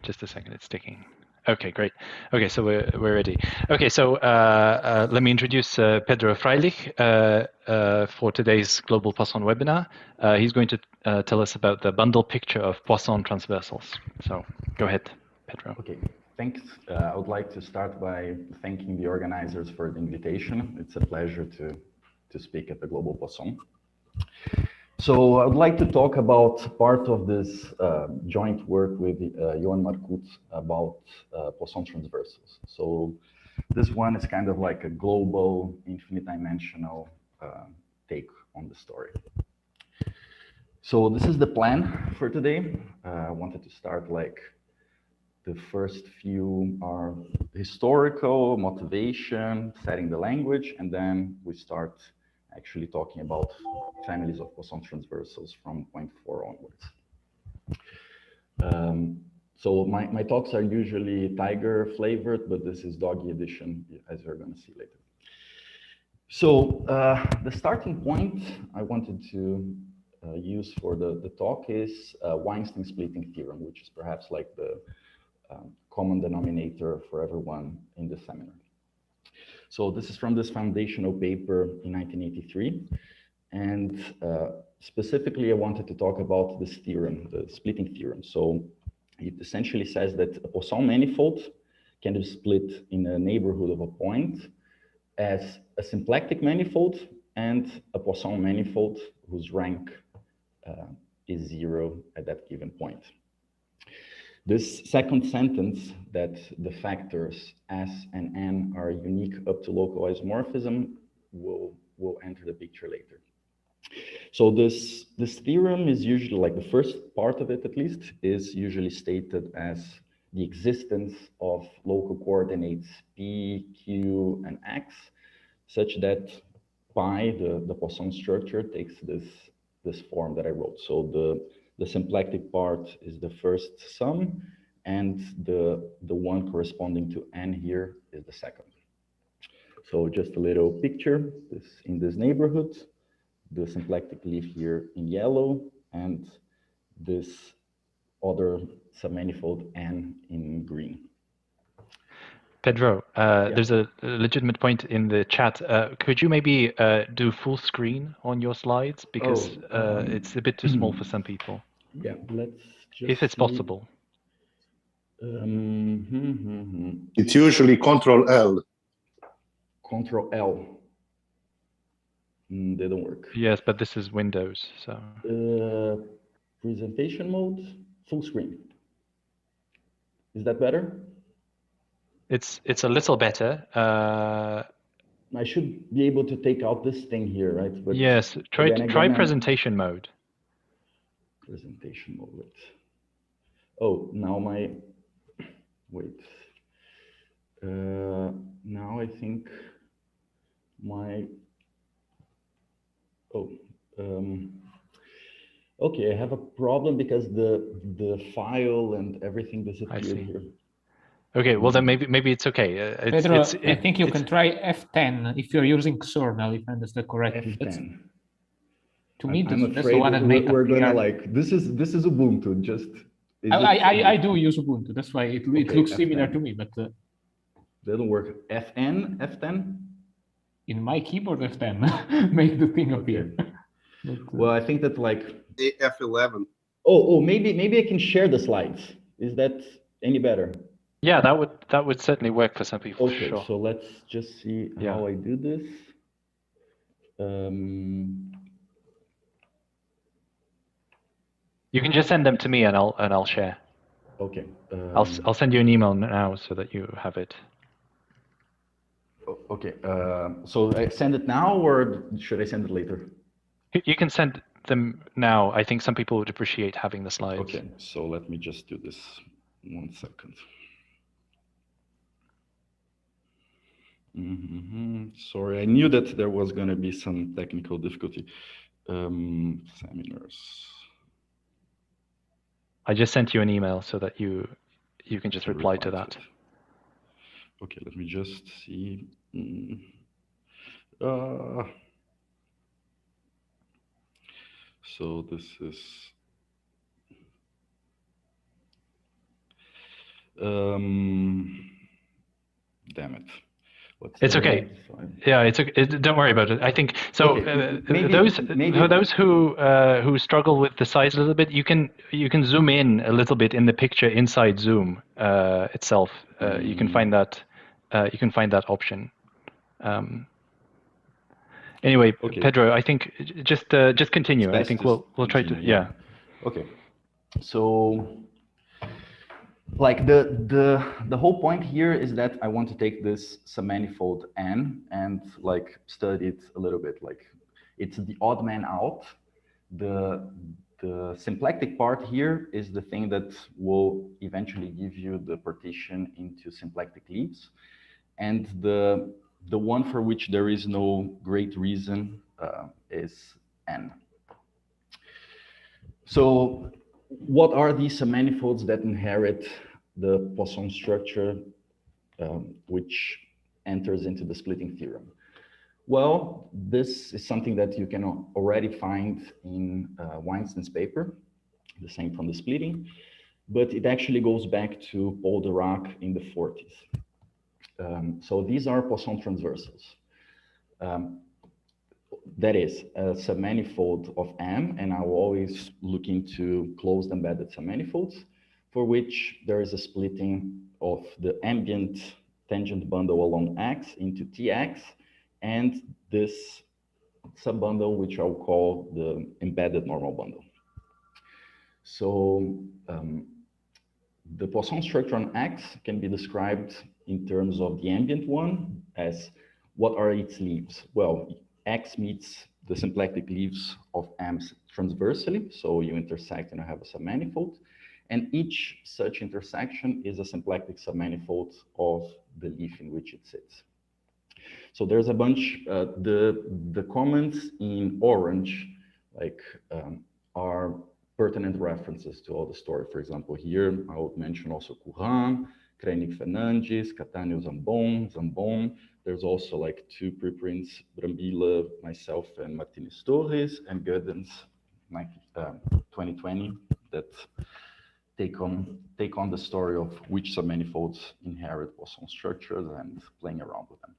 Just a second, it's ticking. Okay, great. Okay, so we're ready. Okay, so let me introduce Pedro Frejlich for today's Global Poisson webinar. He's going to tell us about the bundle picture of Poisson transversals. So go ahead, Pedro. Okay, thanks. I would like to start by thanking the organizers for the invitation. It's a pleasure to speak at the Global Poisson. So I would like to talk about part of this joint work with Johan Marcoux about Poisson transversals. So this one is kind of like a global, infinite dimensional take on the story. So this is the plan for today. I wanted to start like the first few are historical, motivation, setting the language, and then we start actually talking about families of Poisson transversals from point 4 onwards. So my talks are usually tiger flavored, but this is doggy edition, as you're going to see later. So the starting point I wanted to use for the talk is Weinstein splitting theorem, which is perhaps like the common denominator for everyone in the seminar. So this is from this foundational paper in 1983. And specifically, I wanted to talk about this theorem, the splitting theorem. So it essentially says that a Poisson manifold can be split in a neighborhood of a point as a symplectic manifold and a Poisson manifold whose rank is 0 at that given point. This second sentence, that the factors S and N are unique up to local isomorphism, will enter the picture later. So this theorem is usually, like the first part of it at least, is usually stated as the existence of local coordinates P, Q, and X, such that pi, the Poisson structure, takes this form that I wrote. So the symplectic part is the first sum, and the one corresponding to n here is the second. So just a little picture, in this neighborhood, the symplectic leaf here in yellow, and this other submanifold n in green. Pedro, there's a legitimate point in the chat. Could you maybe do full screen on your slides? Because it's a bit too small for some people. Yeah, let's just if it's possible. It's usually Control L. Control L. They don't work. Yes, but this is Windows, so. Presentation mode, full screen. Is that better? It's a little better. I should be able to take out this thing here, right? But yes, try presentation mode. Presentation mode. Oh, now wait. Now I think okay, I have a problem because the file and everything disappeared here. Okay, well then maybe it's okay. Pedro, I think you can try F10 if you're using Xornal, if I understand correctly. F10. To me, I'm that's the one that makes we're gonna like this is Ubuntu. Just I do use Ubuntu. That's why it looks similar to me, but doesn't work. F10. In my keyboard, F10 make the thing appear. Well, I think that like F11. Oh, maybe I can share the slides. Is that any better? Yeah, that would certainly work for some people. Okay, sure. So let's just see how I do this. You can just send them to me, and I'll share. Okay. I'll send you an email now so that you have it. Okay. So I send it now, or should I send it later? You can send them now. I think some people would appreciate having the slides. Okay. So let me just do this 1 second. Sorry, I knew that there was going to be some technical difficulty. Seminars. I just sent you an email so that you can just reply to that. Okay, let me just see. So this is. Damn it. It's okay. Yeah, it's okay. Don't worry about it. I think so. Okay, Those who struggle with the size a little bit, you can zoom in a little bit in the picture inside Zoom itself. You can find that. You can find that option. Anyway, okay. Pedro, I think just continue. I think we'll try to. Yeah. Okay. So, like the whole point here is that I want to take this submanifold N and like study it a little bit. Like it's the odd man out. The symplectic part here is the thing that will eventually give you the partition into symplectic leaves, and the one for which there is no great reason is N. So what are these submanifolds that inherit the Poisson structure, which enters into the splitting theorem? Well, this is something that you can already find in Weinstein's paper, the same from the splitting, but it actually goes back to Paul Dirac in the 40s. So these are Poisson transversals. That is a submanifold of M, and I will always look into closed embedded submanifolds, for which there is a splitting of the ambient tangent bundle along X into TX, and this subbundle, which I'll call the embedded normal bundle. So the Poisson structure on X can be described in terms of the ambient one as what are its leaves? Well, X meets the symplectic leaves of M transversally, so you intersect and you have a submanifold, and each such intersection is a symplectic submanifold of the leaf in which it sits. So there's a bunch, the comments in orange, like, are pertinent references to all the story. For example, here I would mention also Curran, Krenik Fernandes, Catania Zambon. There's also like two preprints, Brambilla, myself, and Martinez Torres, and Gödens, 2020, that take on the story of which submanifolds inherit Poisson structures and playing around with them.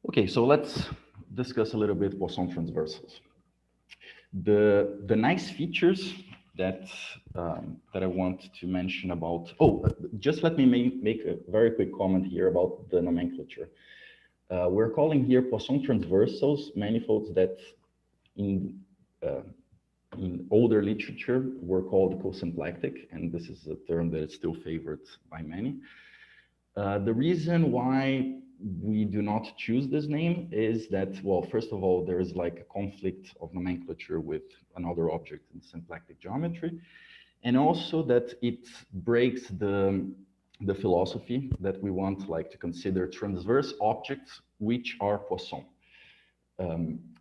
Okay, so let's discuss a little bit Poisson transversals. The nice features that I want to mention about, just let me make a very quick comment here about the nomenclature. We're calling here Poisson transversals manifolds that in older literature were called co-symplectic, and this is a term that is still favored by many. The reason why we do not choose this name is that, well, first of all, there is like a conflict of nomenclature with another object in symplectic geometry, and also that it breaks the philosophy that we want like to consider transverse objects which are Poisson.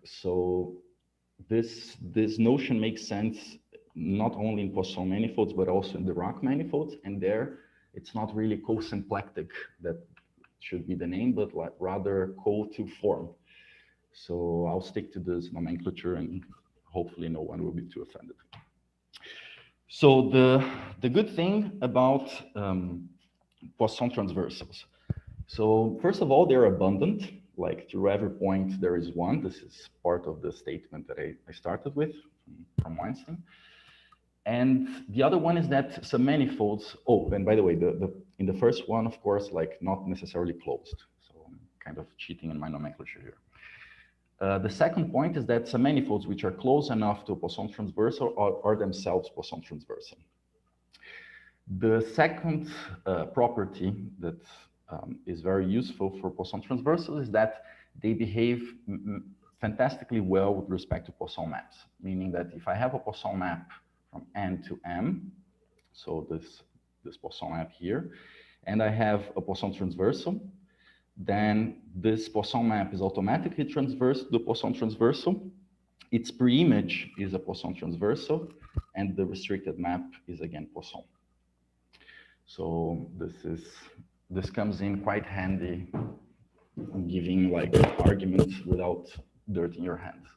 So this notion makes sense not only in Poisson manifolds but also in the Dirac manifolds, and there it's not really co-symplectic that should be the name, but like rather co-to form. So I'll stick to this nomenclature and hopefully no one will be too offended. So the good thing about Poisson transversals. So first of all, they're abundant. Like to every point there is one. This is part of the statement that I started with from Weinstein. And the other one is that submanifolds, and by the way, in the first one, of course, like not necessarily closed. So I'm kind of cheating in my nomenclature here. The second point is that submanifolds which are close enough to Poisson transversal are themselves Poisson transversal. The second property that is very useful for Poisson transversal is that they behave fantastically well with respect to Poisson maps, meaning that if I have a Poisson map from N to M, so this Poisson map here, and I have a Poisson transversal, then this Poisson map is automatically transverse to the Poisson transversal. Its pre-image is a Poisson transversal, and the restricted map is again Poisson. So this comes in quite handy in giving like arguments without dirt in your hands.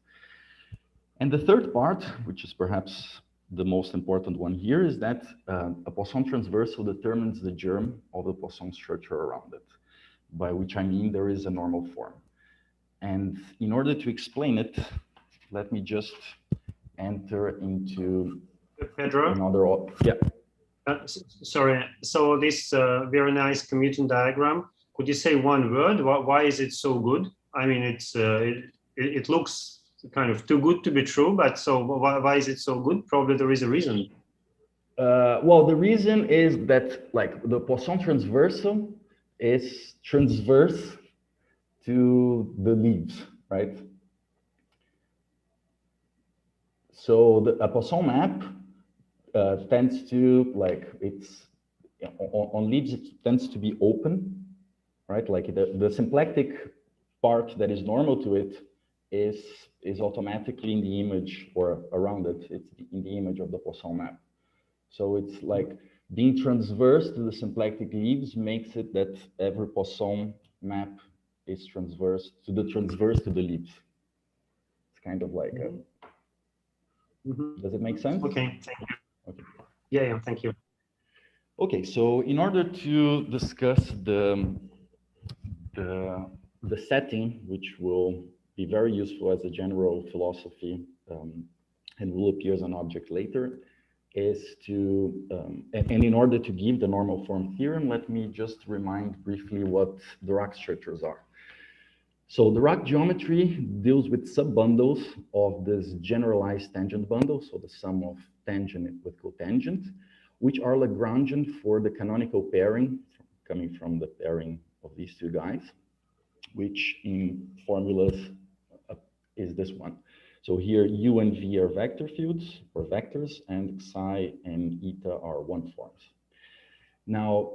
And the third part, which is perhaps the most important one here is that a Poisson transversal determines the germ of the Poisson structure around it, by which I mean there is a normal form. And in order to explain it, let me just enter into Pedro? another, yeah. Sorry, so this very nice commuting diagram, could you say one word? Why is it so good? I mean, it looks kind of too good to be true, but so why is it so good? Probably there is a reason. Well, the reason is that like the Poisson transversal is transverse to the leaves, right? So a Poisson map tends to, like, it's on leaves, it tends to be open, right? Like the symplectic part that is normal to it is automatically in the image, or around it, it's in the image of the Poisson map. So it's like being transverse to the symplectic leaves makes it that every Poisson map is transverse to the leaves. It's kind of like a, does it make sense? Okay, thank you. Okay. Yeah, thank you. Okay, so in order to discuss the setting, which will be very useful as a general philosophy and will appear as an object later, is to, and in order to give the normal form theorem, let me just remind briefly what the rock structures are. So the rock geometry deals with sub-bundles of this generalized tangent bundle, so the sum of tangent with cotangent, which are Lagrangian for the canonical pairing, coming from the pairing of these two guys, which in formulas is this one. So here U and V are vector fields or vectors, and psi and eta are one forms. Now,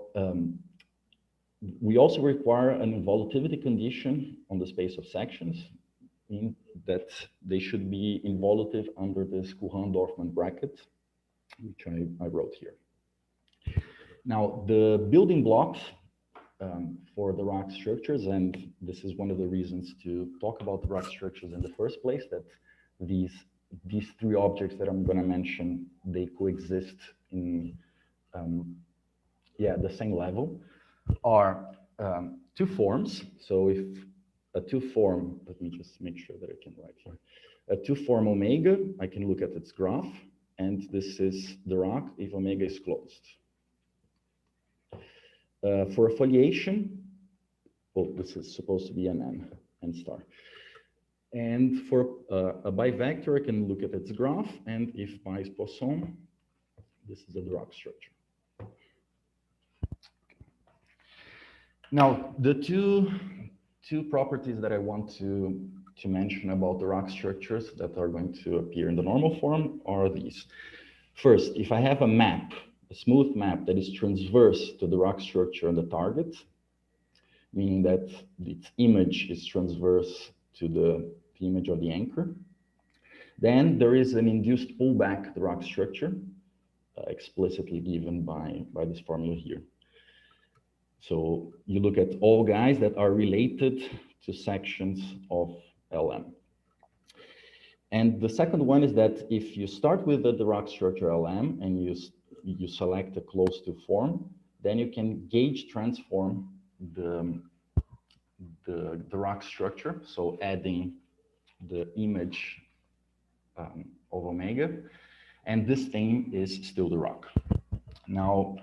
we also require an involutivity condition on the space of sections, in that they should be involutive under this Courant-Dorfman bracket, which I wrote here. Now, the building blocks for the rock structures, and this is one of the reasons to talk about the rock structures in the first place, that these three objects that I'm going to mention, they coexist in the same level, are two forms. So if a two form, let me just make sure that I can write here. A two form omega, I can look at its graph, and this is the rock if omega is closed. For a foliation, well, this is supposed to be an n star. And for a bivector, I can look at its graph, and if pi is Poisson, this is a rock structure. Now, the two properties that I want to mention about the rock structures that are going to appear in the normal form are these. First, if I have a map, a smooth map that is transverse to the rock structure and the target, meaning that its image is transverse to the image of the anchor, then there is an induced pullback to the rock structure, explicitly given by this formula here. So you look at all guys that are related to sections of LM. And the second one is that if you start with the rock structure LM and you select a close to form, then you can gauge transform the rock structure, so adding the image of omega, and this thing is still the rock. Now,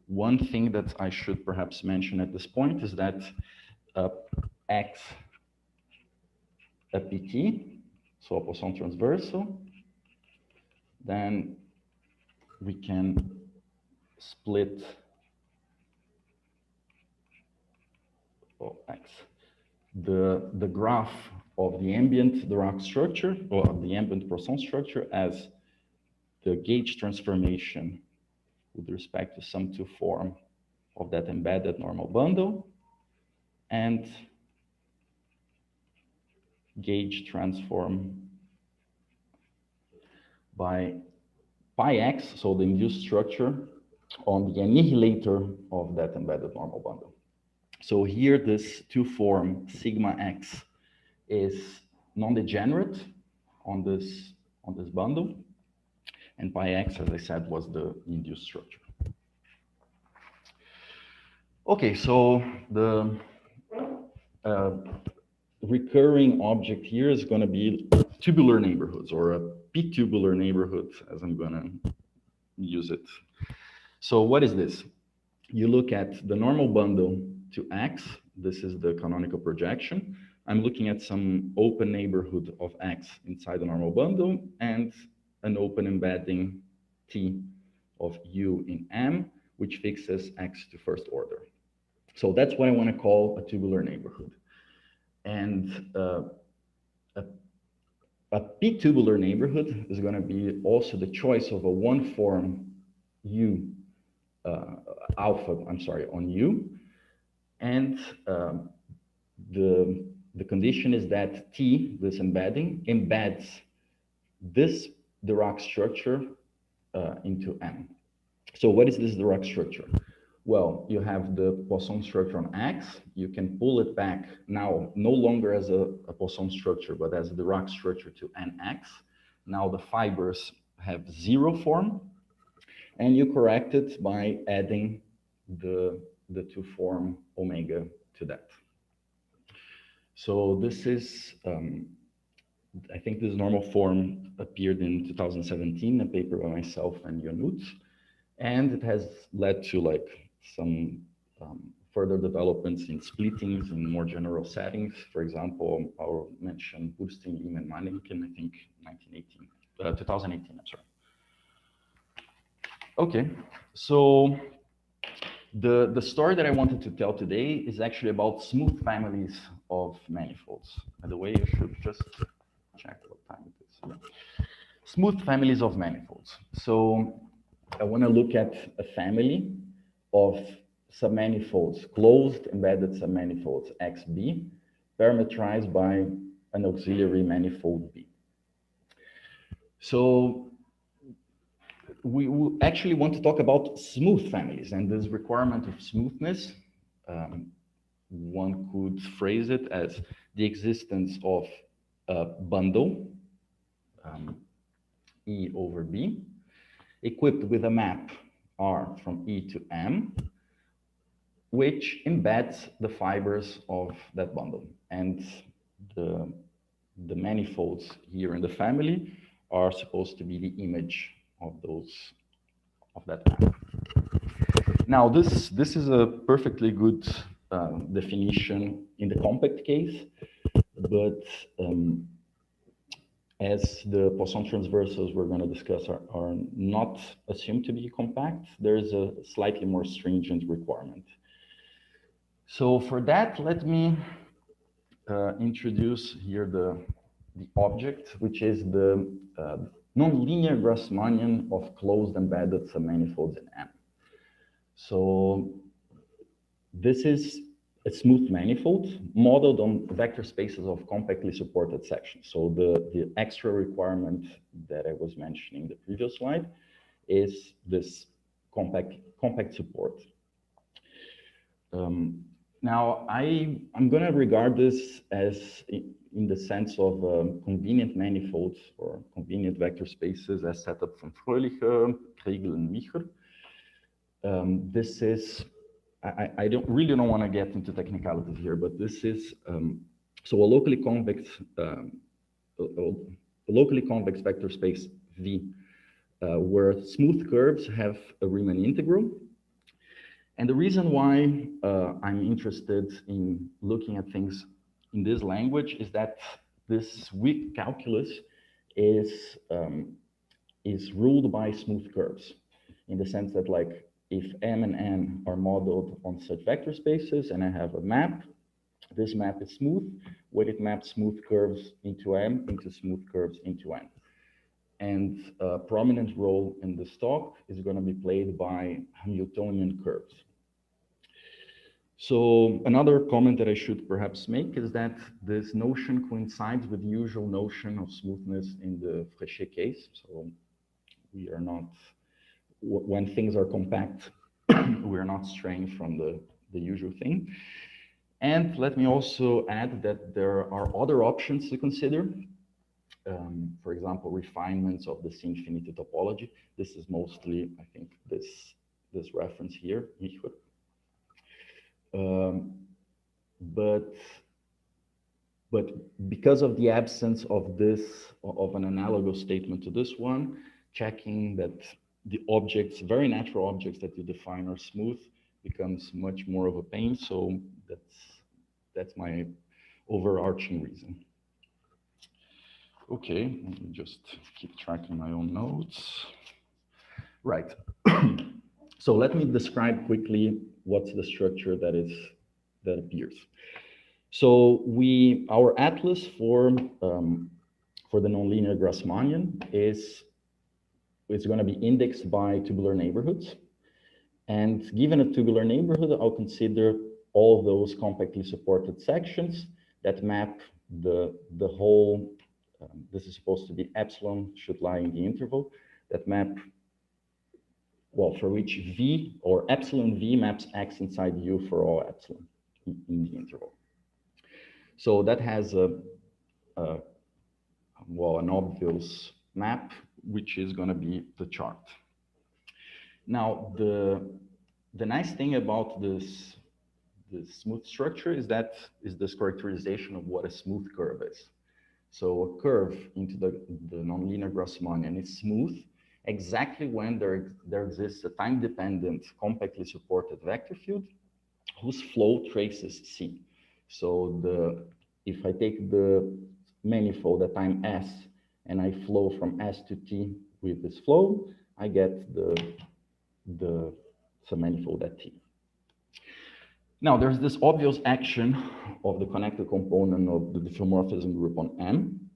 one thing that I should perhaps mention at this point is that X a PT, so a Poisson transversal, then we can split X. The graph of the ambient, the rock structure, or the ambient Poisson structure as the gauge transformation with respect to sum to form of that embedded normal bundle, and gauge transform by pi x, so the induced structure on the annihilator of that embedded normal bundle. So here this two form sigma x is non-degenerate on this bundle, And pi x, as I said, was the induced structure. Okay, so the recurring object here is going to be tubular neighborhoods, or a p-tubular neighborhood, as I'm going to use it. So what is this? You look at the normal bundle to X. This is the canonical projection. I'm looking at some open neighborhood of X inside the normal bundle and an open embedding T of U in M, which fixes X to first order. So that's what I want to call a tubular neighborhood. And a p-tubular neighborhood is going to be also the choice of a one-form U alpha, on U. And the condition is that T, this embedding, embeds this Dirac structure into M. So what is this Dirac structure? Well, you have the Poisson structure on X. You can pull it back now, no longer as a Poisson structure, but as a Dirac structure to NX. Now the fibers have zero form, and you correct it by adding the two form omega to that. So this is, I think this normal form appeared in 2017, a paper by myself and Janut, and it has led to like some further developments in splittings in more general settings. For example, I'll mention Burstein, Lim, and Manneken, I think 2018, I'm sorry. Okay, so the story that I wanted to tell today is actually about smooth families of manifolds. By the way, you should just check what time it is. Smooth families of manifolds. So I want to look at a family of submanifolds, closed embedded submanifolds XB, parametrized by an auxiliary manifold B. So we actually want to talk about smooth families, and this requirement of smoothness, one could phrase it as the existence of a bundle, E over B, equipped with a map R from E to M, which embeds the fibers of that bundle. And the manifolds here in the family are supposed to be the image of that map. Now, this is a perfectly good definition in the compact case, but as the Poisson transversals we're going to discuss are not assumed to be compact, there is a slightly more stringent requirement. So for that, let me introduce here the object, which is the nonlinear Grassmannian of closed embedded submanifolds in M. So this is a smooth manifold modeled on vector spaces of compactly supported sections. So the extra requirement that I was mentioning in the previous slide is this compact support. Now, I'm going to regard this as in the sense of convenient manifolds or convenient vector spaces as set up from Frejlich, Kriegel, and Micher. This is, I really don't want to get into technicalities here, but this is, so a locally convex vector space V, where smooth curves have a Riemann integral. And the reason why I'm interested in looking at things in this language is that this weak calculus is ruled by smooth curves, in the sense that, like, if M and N are modeled on such vector spaces and I have a map, this map is smooth when it maps smooth curves into M, into smooth curves into N. And a prominent role in this talk is going to be played by Hamiltonian curves. So another comment that I should perhaps make is that this notion coincides with the usual notion of smoothness in the Frejlich case. So we are not, when things are compact, we're not straying from the usual thing. And let me also add that there are other options to consider. for example, refinements of the C-infinity topology. This is mostly, I think, this reference here. But because of the absence of an analogous statement to this one, checking that the objects, very natural objects that you define are smooth, becomes much more of a pain. So that's my overarching reason. Okay, let me just keep tracking my own notes. Right. So let me describe quickly what's the structure that appears. So our atlas for the nonlinear Grassmannian is going to be indexed by tubular neighborhoods. And given a tubular neighborhood, I'll consider all those compactly supported sections that map the whole, this is supposed to be epsilon, should lie in the interval, that map, well, for which V or epsilon V maps X inside U for all epsilon in the interval. So that has an obvious map, which is going to be the chart. Now, the nice thing about this smooth structure is this characterization of what a smooth curve is. So a curve into the nonlinear Grassmannian is smooth exactly when there exists a time-dependent, compactly supported vector field whose flow traces C. So if I take the manifold at time S and I flow from S to T with this flow, I get the submanifold at T. Now, there's this obvious action of the connected component of the diffeomorphism group on M,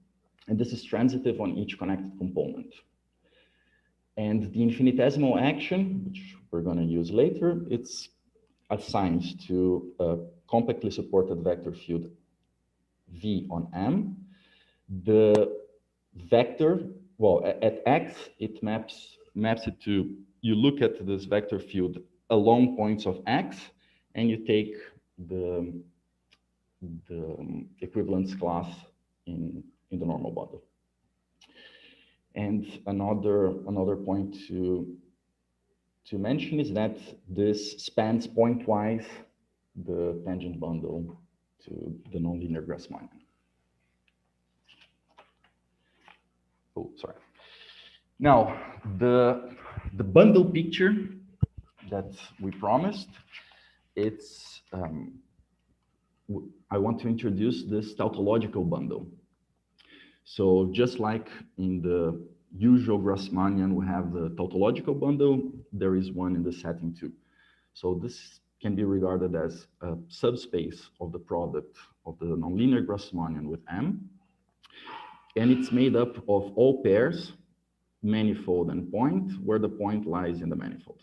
and this is transitive on each connected component. And the infinitesimal action, which we're going to use later, it's assigned to a compactly supported vector field V on M. The vector, well, at X, it maps it to, you look at this vector field along points of X, and you take the equivalence class in the normal bundle. And another point to mention is that this spans pointwise the tangent bundle to the nonlinear Grassmannian. Oh, sorry. Now, the bundle picture that we promised, it's, I want to introduce this tautological bundle. So just like in the usual Grassmannian, we have the tautological bundle, there is one in the setting too. So this can be regarded as a subspace of the product of the nonlinear Grassmannian with M. And it's made up of all pairs, manifold and point, where the point lies in the manifold.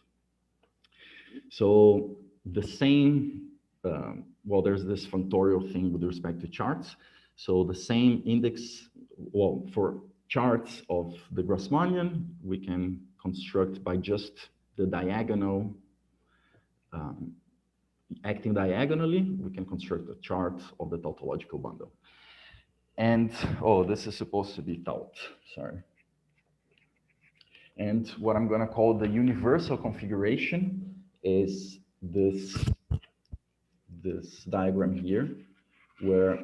So the same, well, there's this functorial thing with respect to charts. So the same index, well, for charts of the Grassmannian, we can construct by just the diagonal, acting diagonally, we can construct a chart of the tautological bundle. And, oh, this is supposed to be taut, sorry. And what I'm going to call the universal configuration is this diagram here, where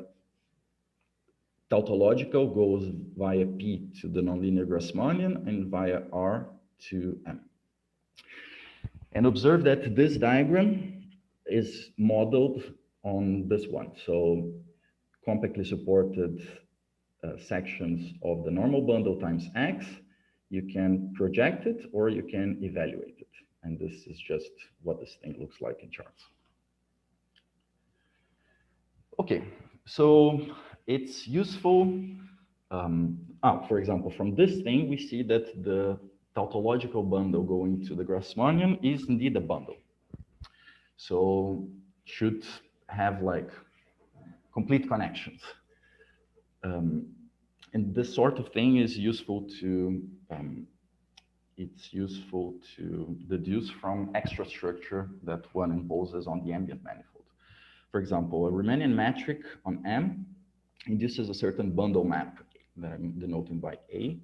tautological goes via P to the nonlinear Grassmannian and via R to M. And observe that this diagram is modeled on this one. So compactly supported sections of the normal bundle times X, you can project it or you can evaluate it. And this is just what this thing looks like in charts. Okay, so it's useful. For example, from this thing, we see that the tautological bundle going to the Grassmannian is indeed a bundle. So should have like complete connections. And this sort of thing is useful to, it's useful to deduce from extra structure that one imposes on the ambient manifold. For example, a Riemannian metric on M induces a certain bundle map that I'm denoting by A,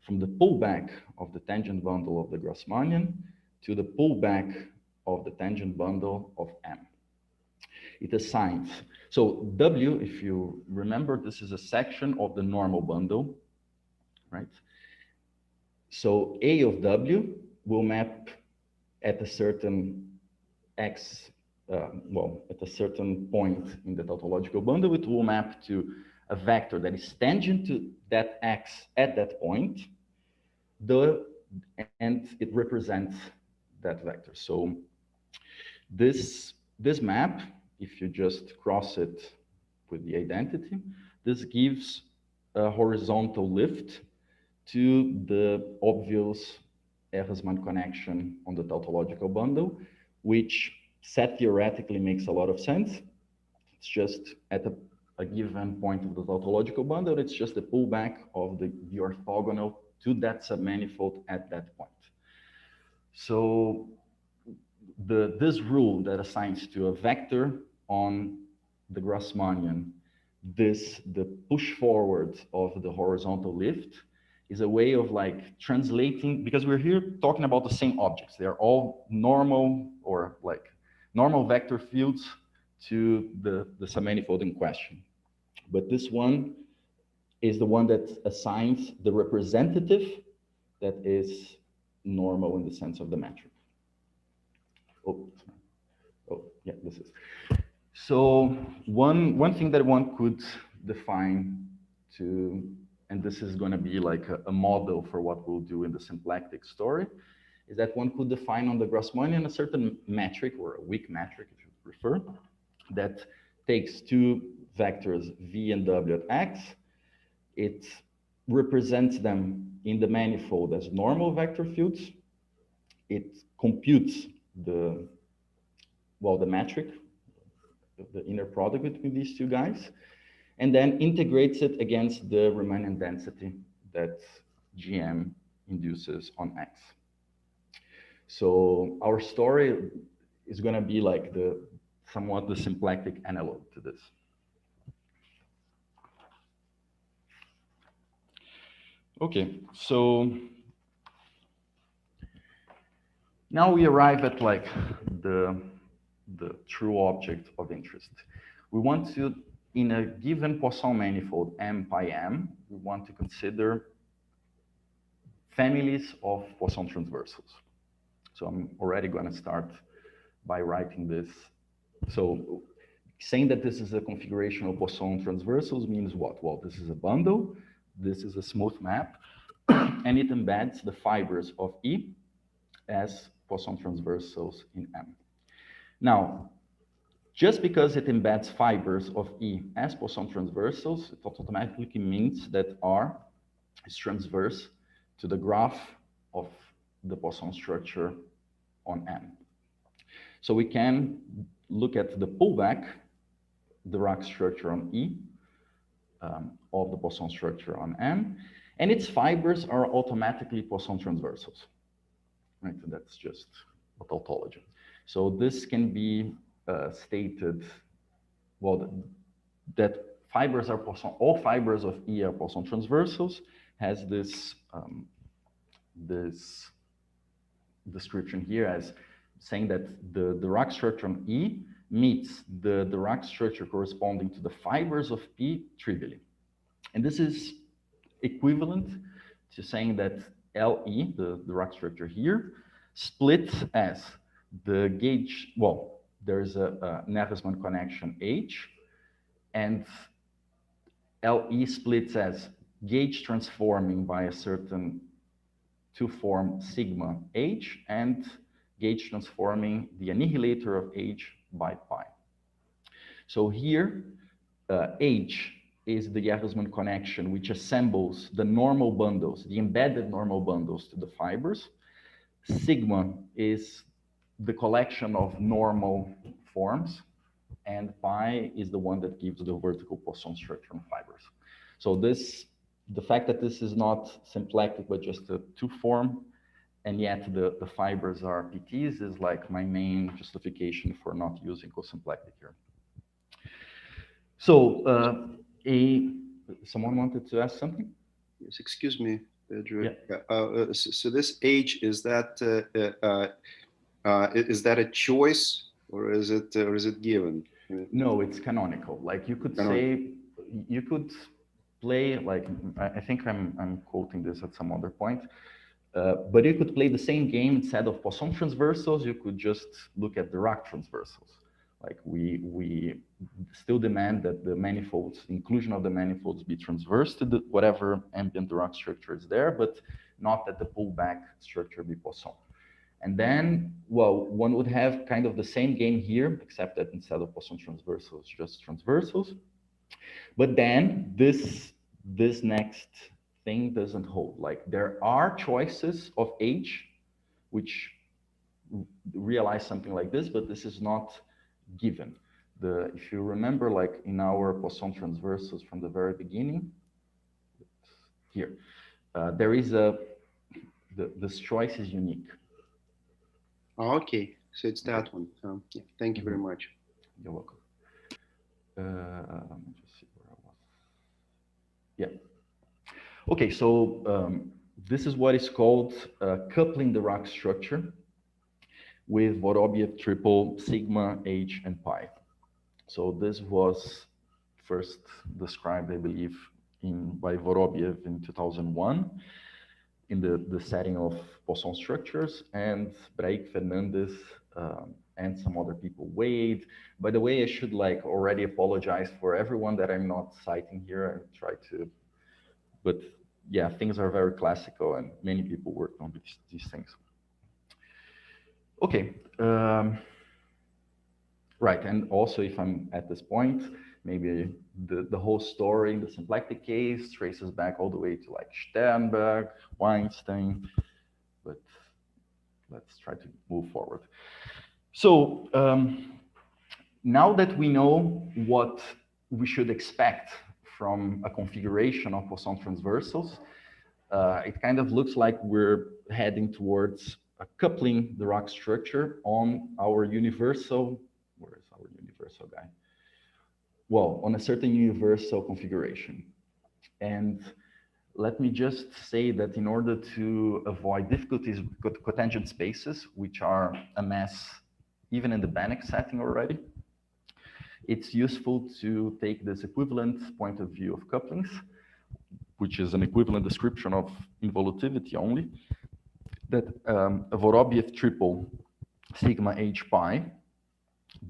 from the pullback of the tangent bundle of the Grassmannian to the pullback of the tangent bundle of M. It assigns, so W, if you remember, this is a section of the normal bundle, right? So A of W will map at a certain X, at a certain point in the tautological bundle, it will map to a vector that is tangent to that X at that point, and it represents that vector. So this map, if you just cross it with the identity, this gives a horizontal lift to the obvious Ehresmann connection on the tautological bundle, which set theoretically makes a lot of sense. It's just at a given point of the tautological bundle, it's just a pullback of the orthogonal to that submanifold at that point. So this rule that assigns to a vector on the Grassmannian, the push forward of the horizontal lift is a way of like translating, because we're here talking about the same objects. They're all normal or like normal vector fields to the submanifold in question. But this one is the one that assigns the representative that is normal in the sense of the metric. Oh, yeah, this is. So one thing that one could define to, and this is going to be like a model for what we'll do in the symplectic story, is that one could define on the Grassmannian a certain metric, or a weak metric if you prefer, that takes two vectors v and w at x. It represents them in the manifold as normal vector fields. It computes the metric, the inner product between these two guys, and then integrates it against the Riemannian density that GM induces on X. So our story is going to be like somewhat the symplectic analog to this. Okay, so now we arrive at like the true object of interest. We want to, in a given Poisson manifold M pi M, we want to consider families of Poisson transversals. So I'm already going to start by writing this. So saying that this is a configuration of Poisson transversals means what? Well, this is a bundle, this is a smooth map, and it embeds the fibers of E as Poisson transversals in M. Now, just because it embeds fibers of E as Poisson transversals, it automatically means that R is transverse to the graph of the Poisson structure on M. So we can look at the pullback, the Dirac structure on E of the Poisson structure on M, and its fibers are automatically Poisson transversals. Right, so that's just a tautology. So this can be stated, well, that fibers are Poisson, all fibers of E are Poisson transversals, has this this description here as saying that the Dirac structure on E meets the Dirac structure corresponding to the fibers of P trivially. And this is equivalent to saying that LE, the Dirac structure here, splits as the gauge, well, there's a Ehresmann connection H, and LE splits as gauge transforming by a certain two-form sigma H, and gauge transforming the annihilator of H by pi. So here, H is the Ehresmann connection which assembles the normal bundles, the embedded normal bundles to the fibers. Sigma is the collection of normal forms, and pi is the one that gives the vertical Poisson structure on fibers. So the fact that this is not symplectic but just a two-form, and yet the fibers are PTs is like my main justification for not using cosymplectic here. So someone wanted to ask something? Yes, excuse me, Pedro. Yeah. So this H, is that a choice, or is it given? No, it's canonical. Like you could say, you could play, like, I think I'm quoting this at some other point, but you could play the same game instead of Poisson transversals. You could just look at Dirac transversals. Like we still demand that the manifolds, inclusion of the manifolds, be transverse to whatever ambient Dirac structure is there, but not that the pullback structure be Poisson. And then, well, one would have kind of the same game here, except that instead of Poisson transversals, just transversals. But then this next thing doesn't hold. Like there are choices of H which realize something like this, but this is not given. If you remember, like in our Poisson transversals from the very beginning, here, there is this choice is unique. Oh, okay, so it's that one. Yeah, thank you very much. You're welcome. Let me just see where I was. Yeah. Okay, so this is what is called coupling the Dirac structure with Vorobiev triple sigma, H, and pi. So this was first described, I believe, by Vorobiev in 2001 in the setting of Poisson structures, and Braik, Fernandez, and some other people, Wade. By the way, I should like already apologize for everyone that I'm not citing here. I try to, but yeah, things are very classical and many people work on these things. Okay, right, and also if I'm at this point, maybe the whole story in the symplectic case traces back all the way to like Sternberg, Weinstein, but let's try to move forward. So now that we know what we should expect from a configuration of Poisson transversals, it kind of looks like we're heading towards coupling the Dirac structure on our universal, where is our universal guy? Well, on a certain universal configuration. And let me just say that in order to avoid difficulties with cotangent spaces, which are a mess even in the Banach setting already, it's useful to take this equivalent point of view of couplings, which is an equivalent description of involutivity only, that a Vorobiev triple sigma H pi,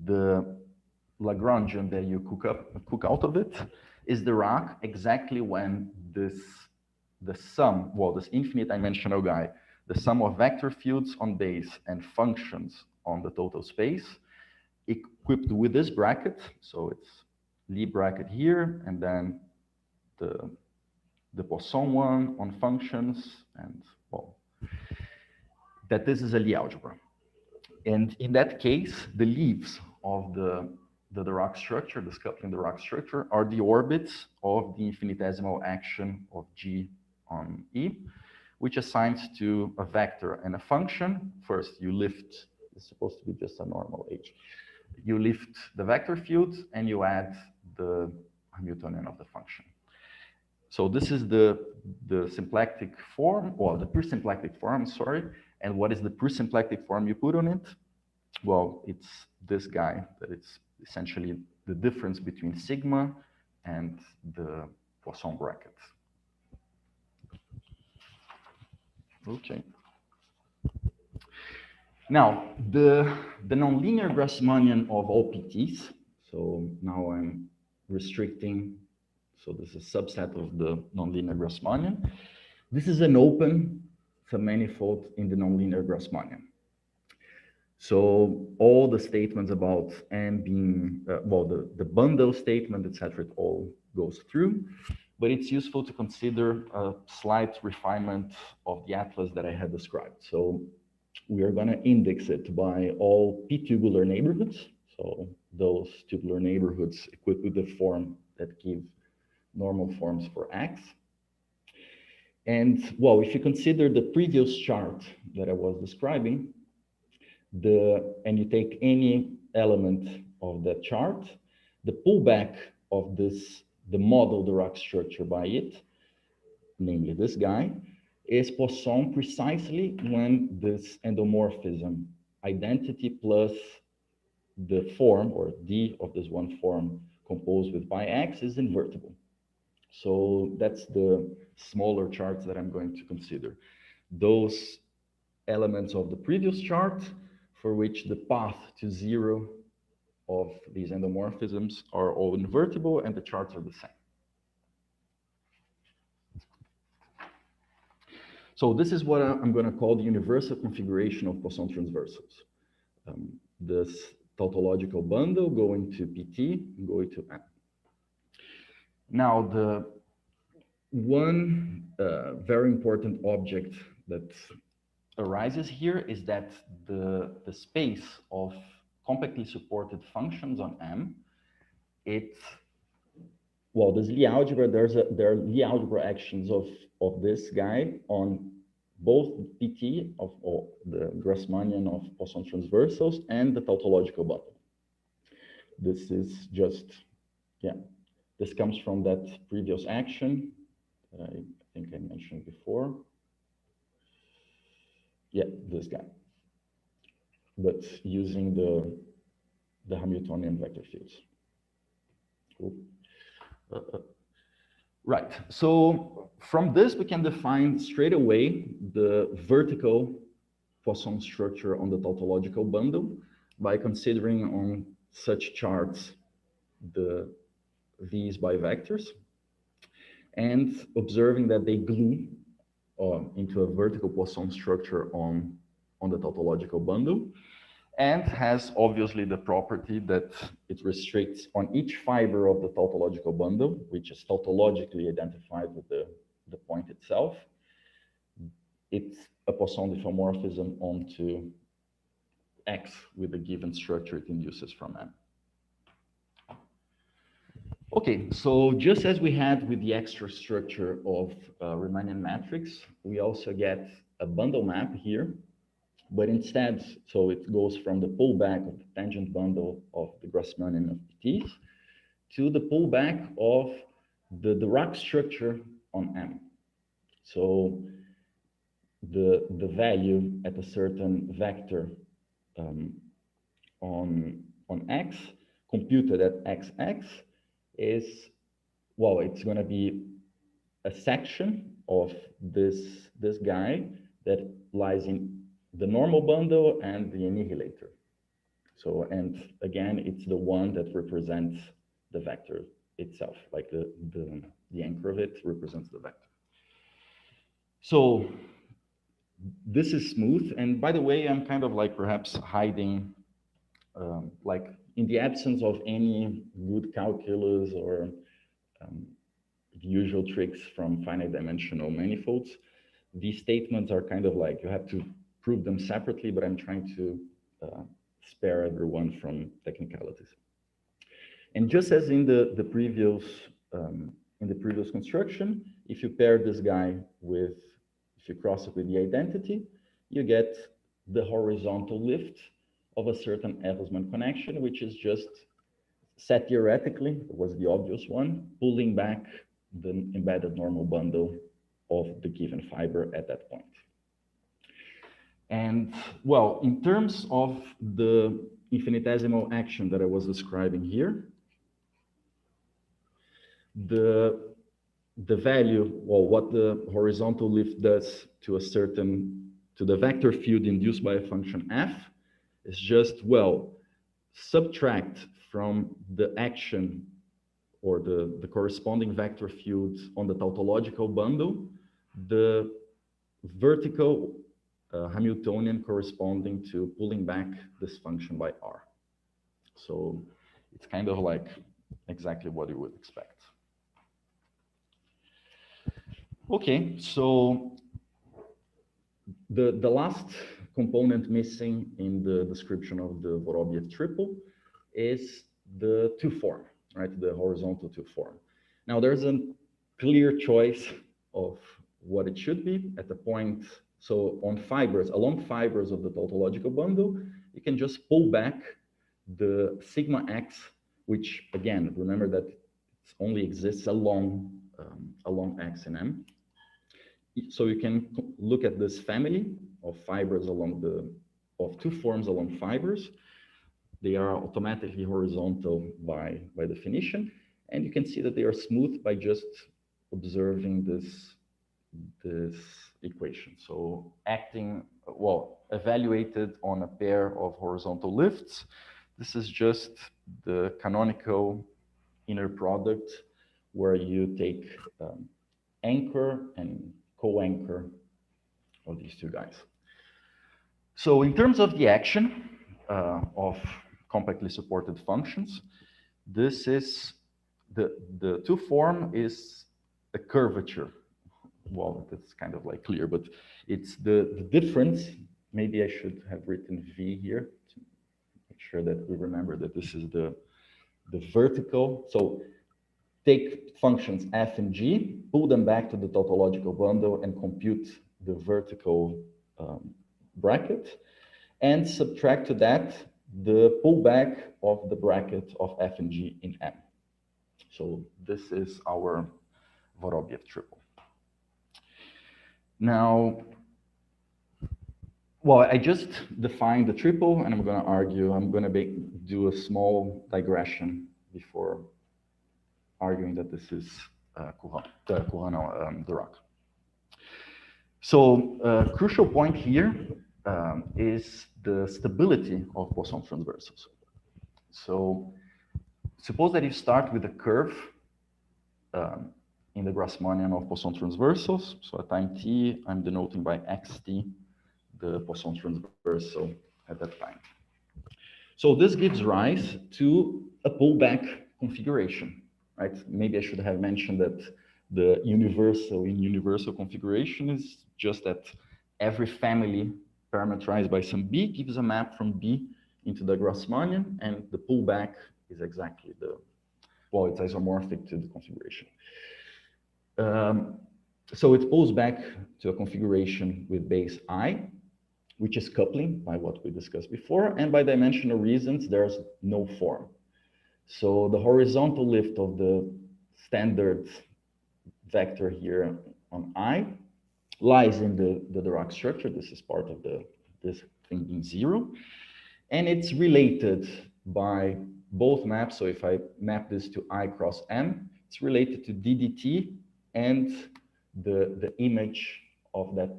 the Lagrangian that you cook out of it is the Dirac exactly when the sum, well, this infinite dimensional guy, the sum of vector fields on base and functions on the total space, equipped with this bracket. So it's Lie bracket here, and then the Poisson one on functions, and well, that this is a Lie algebra. And in that case, the leaves of the Dirac structure, the coupling Dirac structure, are the orbits of the infinitesimal action of G on E, which assigns to a vector and a function. First, you lift, it's supposed to be just a normal H. You lift the vector field and you add the Hamiltonian of the function. So this is the symplectic form, or the presymplectic form, sorry. And what is the presymplectic form you put on it? Well, it's this guy, that it's essentially the difference between sigma and the Poisson bracket. Okay. Now, the nonlinear Grassmannian of all PTs, so now I'm restricting, so this is a subset of the nonlinear Grassmannian. This is an open submanifold in the nonlinear Grassmannian. So all the statements about M being, well, the bundle statement, etc., it all goes through, but it's useful to consider a slight refinement of the atlas that I had described. So we are going to index it by all p-tubular neighborhoods. So those tubular neighborhoods equipped with the form that give normal forms for X. And well, if you consider the previous chart that I was describing, and you take any element of that chart, the pullback of this, the model Dirac structure by it, namely this guy, is Poisson precisely when this endomorphism, identity plus the form, or D of this one form composed with pi x, is invertible. So that's the smaller charts that I'm going to consider. Those elements of the previous chart for which the path to zero of these endomorphisms are all invertible and the charts are the same. So this is what I'm going to call the universal configuration of Poisson transversals. This tautological bundle going to PT and going to M. Now, the one very important object that arises here is that the space of compactly supported functions on M, well, there's Lie algebra, there are Lie algebra actions of this guy on both PT of the Grassmannian of Poisson transversals and the tautological bundle. This is just, yeah, this comes from that previous action I think I mentioned before. Yeah, this guy, but using the Hamiltonian vector fields. Cool. Right, so from this we can define straight away the vertical Poisson structure on the tautological bundle by considering on such charts these bivectors and observing that they glue into a vertical Poisson structure on the tautological bundle, and has obviously the property that it restricts on each fiber of the tautological bundle, which is tautologically identified with the point itself. It's a Poisson diffeomorphism onto X with the given structure it induces from M. Okay, so just as we had with the extra structure of Riemannian matrix, we also get a bundle map here, but instead, so it goes from the pullback of the tangent bundle of the Grassmannian of PTs to the pullback of the Dirac structure on M. So the value at a certain vector on X computed at XX is, well, it's going to be a section of this guy that lies in the normal bundle and the annihilator. So, and again, it's the one that represents the vector itself, like the anchor of it represents the vector. So this is smooth. And by the way, I'm kind of like perhaps hiding, like in the absence of any good calculus or usual tricks from finite dimensional manifolds, these statements are kind of like, you have to prove them separately, but I'm trying to spare everyone from technicalities. And just as in the previous construction, if you pair this guy with, if you cross it with the identity, you get the horizontal lift of a certain Ehresmann connection, which is just set theoretically, it was the obvious one, pulling back the embedded normal bundle of the given fiber at that point. And well, in terms of the infinitesimal action that I was describing here, the value, well, what the horizontal lift does to the vector field induced by a function f is just, well, subtract from the action or the corresponding vector field on the tautological bundle, the vertical Hamiltonian corresponding to pulling back this function by R. So it's kind of like exactly what you would expect. Okay, so the last component missing in the description of the Vorobiev triple is the two form, right? The horizontal two form. Now there's a clear choice of what it should be at the point. So on fibers, along fibers of the tautological bundle, you can just pull back the sigma x, which again, remember that it only exists along X and M. so you can look at this family of fibers of two forms along fibers. They are automatically horizontal by definition, and you can see that they are smooth by just observing this equation. So evaluated on a pair of horizontal lifts, this is just the canonical inner product where you take anchor and co-anchor of these two guys. So in terms of the action of compactly supported functions, this is the two form is a curvature. Well, that's kind of like clear, but it's the difference. Maybe I should have written V here to make sure that we remember that this is the vertical. So take functions f and g, pull them back to the tautological bundle and compute the vertical bracket, and subtract to that the pullback of the bracket of f and g in M. So this is our Vorobiev triple. Now, well, I just defined the triple, and I'm going to argue. I'm going to do a small digression before arguing that this is Dirac. So, crucial point here is the stability of Poisson transversals. So, suppose that you start with a curve in the Grassmannian of Poisson transversals. So at time t, I'm denoting by xt the Poisson transversal at that time. So this gives rise to a pullback configuration, right? Maybe I should have mentioned that the universal configuration is just that every family parameterized by some b gives a map from B into the Grassmannian, and the pullback is exactly it's isomorphic to the configuration. So it pulls back to a configuration with base I, which is coupling by what we discussed before, and by dimensional reasons, there's no form. So the horizontal lift of the standard vector here on I lies in the Dirac structure. This is part of this thing being zero. And it's related by both maps. So if I map this to I cross M, it's related to DDT and the image of that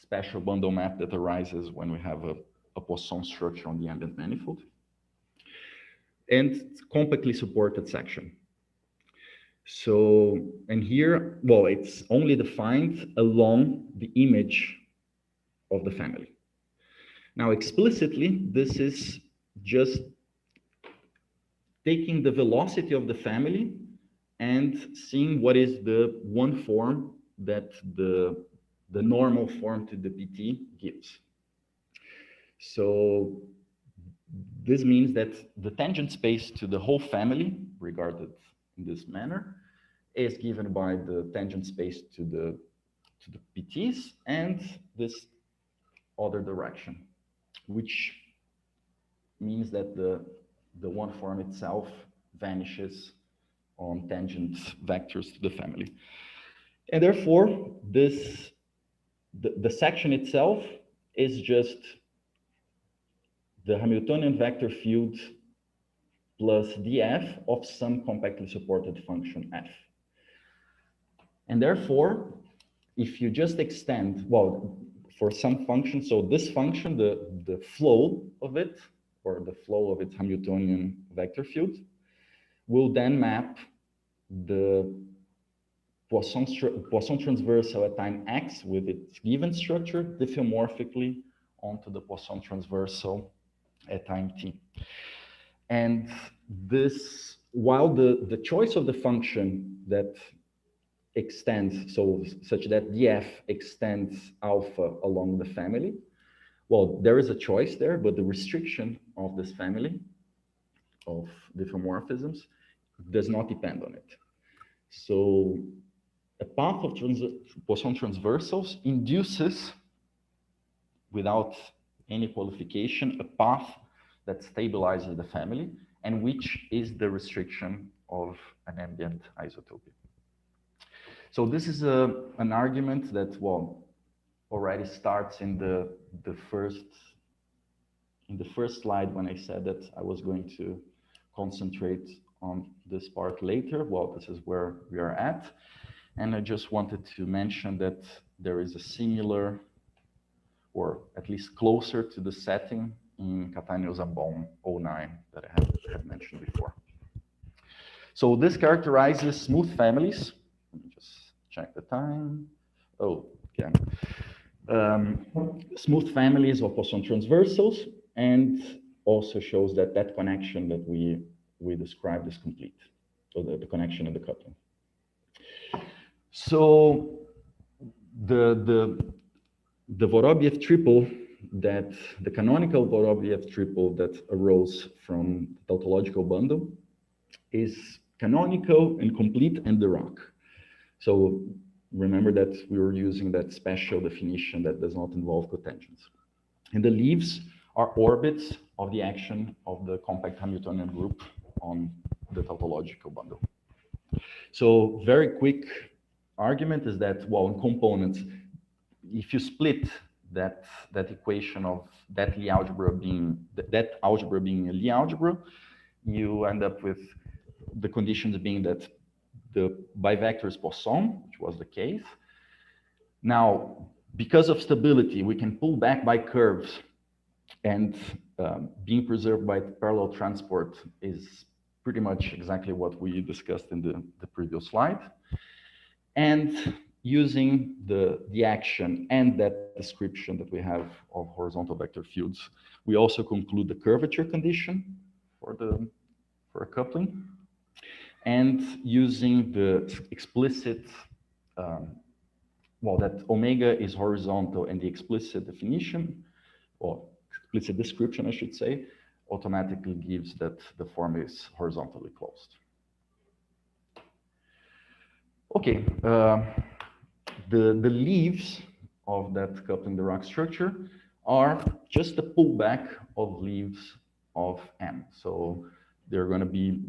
special bundle map that arises when we have a Poisson structure on the ambient manifold. And compactly supported section. So, and here, well, it's only defined along the image of the family. Now, explicitly, this is just taking the velocity of the family and seeing what is the one form that the normal form to the PT gives. So this means that the tangent space to the whole family, regarded in this manner, is given by the tangent space to the PTs and this other direction, which means that the one form itself vanishes on tangent vectors to the family. And therefore, the section itself is just the Hamiltonian vector field plus df of some compactly supported function f. And therefore, if you just extend, well, for some function, so this function, the flow of it, or the flow of its Hamiltonian vector field, will then map the Poisson transversal at time x with its given structure diffeomorphically onto the Poisson transversal at time t. And this, while the choice of the function that extends, so such that df extends alpha along the family, well, there is a choice there, but the restriction of this family of diffeomorphisms does not depend on it. So a path of Poisson transversals induces, without any qualification, a path that stabilizes the family, and which is the restriction of an ambient isotopy. So this is an argument that, well, already starts in the first slide when I said that I was going to concentrate on this part later. Well, this is where we are at. And I just wanted to mention that there is a similar, or at least closer to the setting in Catania-Zambon 09 that I have mentioned before. So this characterizes smooth families. Let me just check the time. Oh, yeah. Smooth families of Poisson transversals, and also shows that that connection that we described is complete, so the connection and the coupling. So the Vorobiev triple, that the canonical Vorobiev triple that arose from the tautological bundle is canonical and complete and Dirac. So remember that we were using that special definition that does not involve cotangents. And the leaves are orbits of the action of the compact Hamiltonian group on the tautological bundle. So very quick argument is that, well, in components, if you split that equation of that Lie algebra being, that algebra being a Lie algebra, you end up with the conditions being that the bivector is Poisson, which was the case. Now, because of stability, we can pull back by curves, and being preserved by parallel transport is pretty much exactly what we discussed in the previous slide. And using the action and that description that we have of horizontal vector fields, we also conclude the curvature condition for a coupling. And using the explicit, well, that omega is horizontal, and the explicit definition, or explicit description, I should say, automatically gives that the form is horizontally closed. Okay, the leaves of that coupling Dirac structure are just a pullback of leaves of M. So they're going to be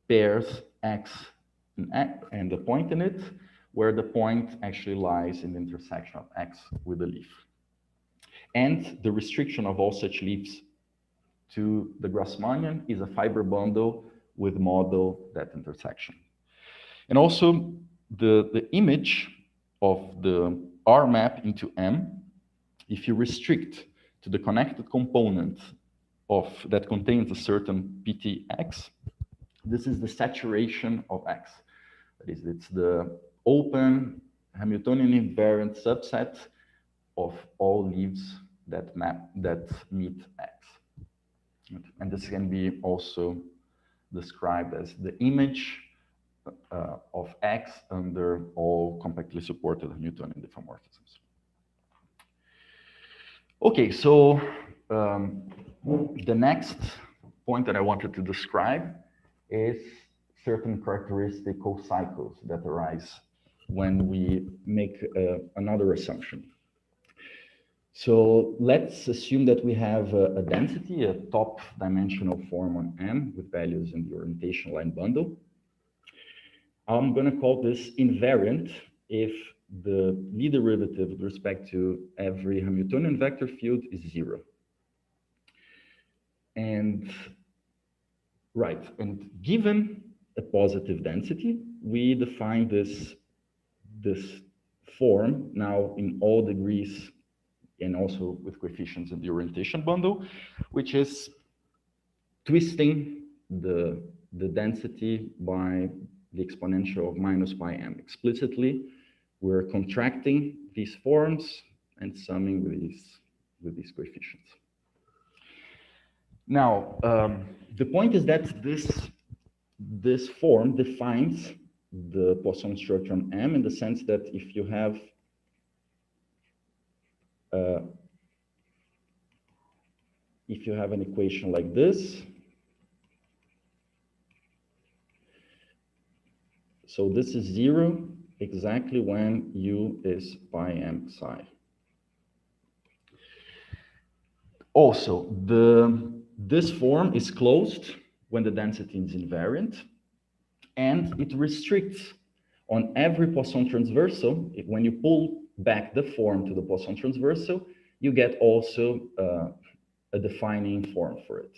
pairs X and the point in it, where the point actually lies in the intersection of X with the leaf. And the restriction of all such leaves to the Grassmannian is a fiber bundle with model that intersection. And also the image of the R map into M, if you restrict to the connected component of that contains a certain PTX, this is the saturation of X. That is, it's the open Hamiltonian invariant subset of all leaves that meet X. And this can be also described as the image of X under all compactly supported Hamiltonian diffeomorphisms. Okay, so the next point that I wanted to describe is certain characteristical cycles that arise when we make another assumption. So let's assume that we have a density, a top dimensional form on M with values in the orientation line bundle. I'm going to call this invariant if the Lie derivative with respect to every Hamiltonian vector field is 0. And right, and given a positive density, we define this form now in all degrees and also with coefficients in the orientation bundle, which is twisting the density by the exponential of minus pi m. Explicitly, we're contracting these forms and summing with these coefficients. Now, the point is that this form defines the Poisson structure on M in the sense that if you have an equation like this, so this is 0 exactly when U is pi m psi. Also, this form is closed when the density is invariant, and it restricts On every Poisson transversal, when you pull back the form to the Poisson transversal, you get also a defining form for it.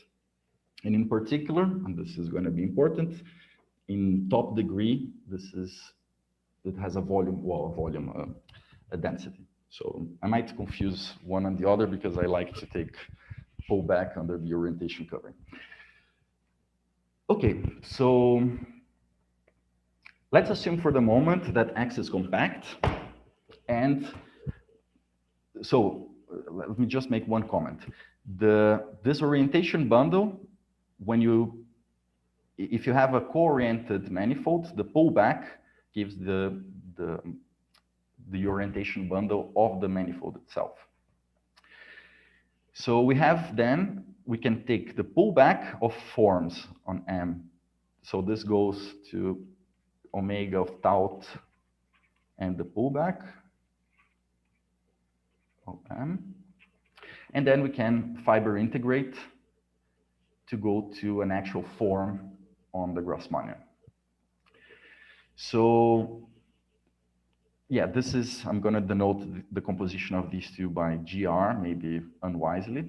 And in particular, and this is going to be important, in top degree, it has a volume, a density. So I might confuse one and the other because I like to pull back under the orientation covering. Okay, so let's assume for the moment that X is compact. And so let me just make one comment. This orientation bundle, if you have a co-oriented manifold, the pullback gives the orientation bundle of the manifold itself. So we can take the pullback of forms on M. So this goes to omega of tau and the pullback of M. And then we can fiber integrate to go to an actual form on the Grassmannian. So yeah, I'm going to denote the composition of these two by GR, maybe unwisely.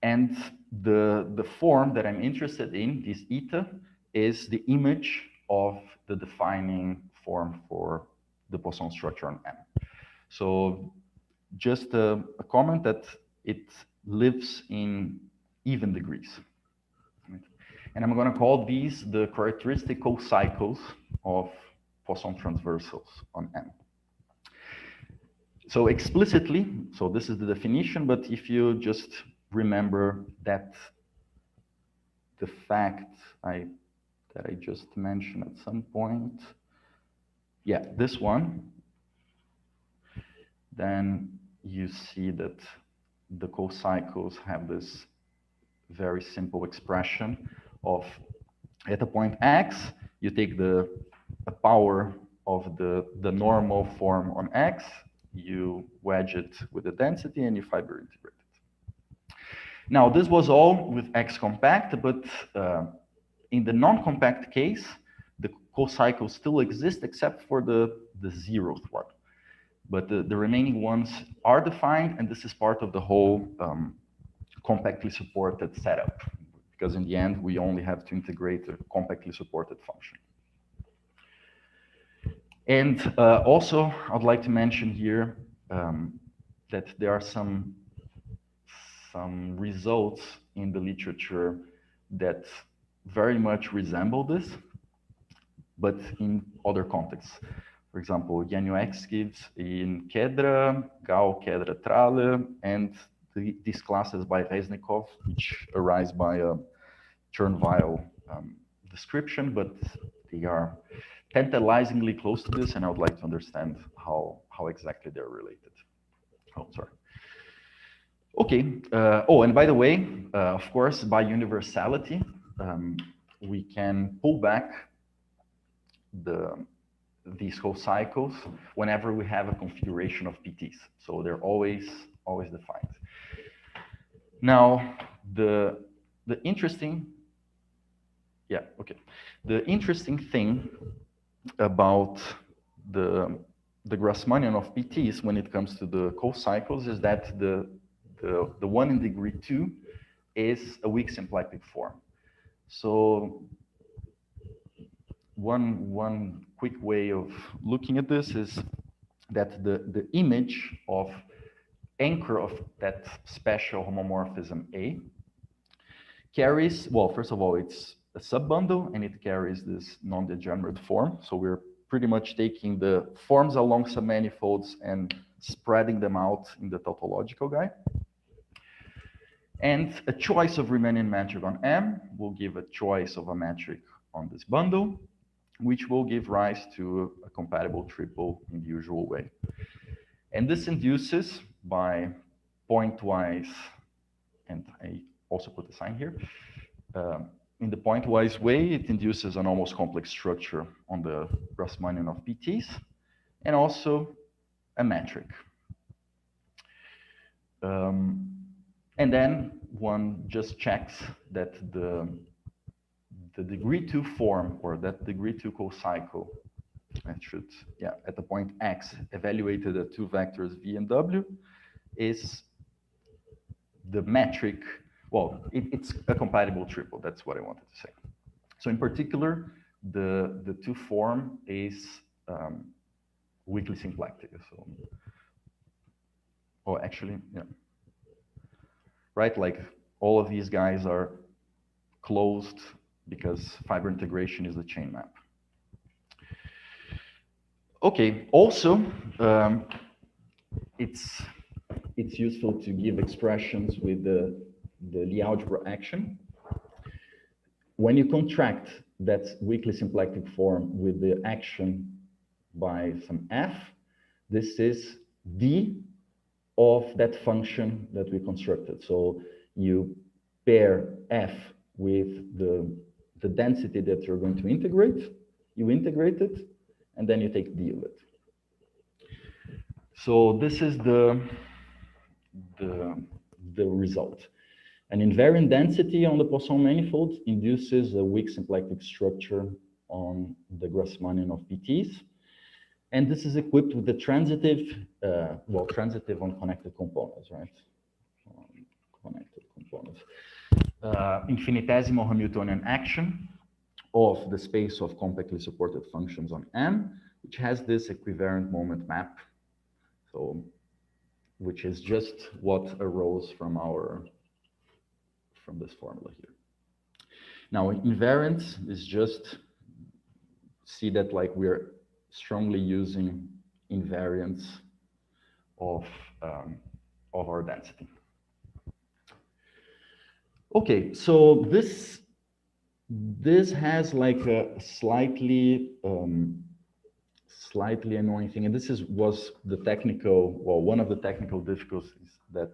And the form that I'm interested in, this eta, is the image of the defining form for the Poisson structure on M. So just a comment that it lives in even degrees. And I'm going to call these the characteristical cycles of Poisson transversals on M. So explicitly, so this is the definition, but if you just remember that the fact that I just mentioned at some point, yeah, this one, then you see that the co-cycles have this very simple expression of, at a point X, you take the power of the normal form on X, you wedge it with the density, and you fiber integrate it. Now, this was all with X compact, but in the non-compact case, the co-cycles still exist except for the zeroth one. But the remaining ones are defined, and this is part of the whole compactly supported setup, because in the end, we only have to integrate a compactly supported function. And also, I'd like to mention here that there are some results in the literature that very much resemble this, but in other contexts. For example, Janusz gives in Kedra, Gao, Kedra, Trale, and these classes by Reznikov, which arise by a Chern-Weil description, but they are tantalizingly close to this, and I would like to understand how exactly they're related. Oh, sorry. Okay. Oh, and by the way, of course, by universality, we can pull back these whole cycles whenever we have a configuration of PTs. So they're always defined. Now, the interesting thing about the Grassmannian of PTs when it comes to the co-cycles is that the one in degree 2 is a weak symplectic form. So one quick way of looking at this is that the image of anchor of that special homomorphism A carries, well, first of all, it's a subbundle and it carries this non-degenerate form. So we're pretty much taking the forms along submanifolds and spreading them out in the tautological guy. And a choice of Riemannian metric on M will give a choice of a metric on this bundle, which will give rise to a compatible triple in the usual way. And this induces by pointwise, and I also put a sign here, in the pointwise way, it induces an almost complex structure on the Grassmannian of PTs, and also a metric. And then one just checks that the degree 2 form, or that degree 2 co-cycle I should, yeah, at the point X evaluated at two vectors V and W is the metric, well, it's a compatible triple. That's what I wanted to say. So in particular, the two form is weakly symplectic. So, oh, actually, yeah. Right, like all of these guys are closed because fiber integration is the chain map. Okay, also, it's useful to give expressions with the Lie algebra action. When you contract that weakly symplectic form with the action by some f, this is d of that function that we constructed. So you pair f with the density that you're going to integrate, you integrate it, and then you take d of it. So this is the result. An invariant density on the Poisson manifold induces a weak symplectic structure on the Grassmannian of PTs. And this is equipped with the transitive, well, transitive on connected components, right? Connected components. Infinitesimal Hamiltonian action of the space of compactly supported functions on M, which has this equivariant moment map. So, which is just what arose from this formula here. Now, invariance is just, see that like we're strongly using invariance of our density. Okay, so this has like a slightly annoying thing, and this was the technical, well, one of the technical difficulties that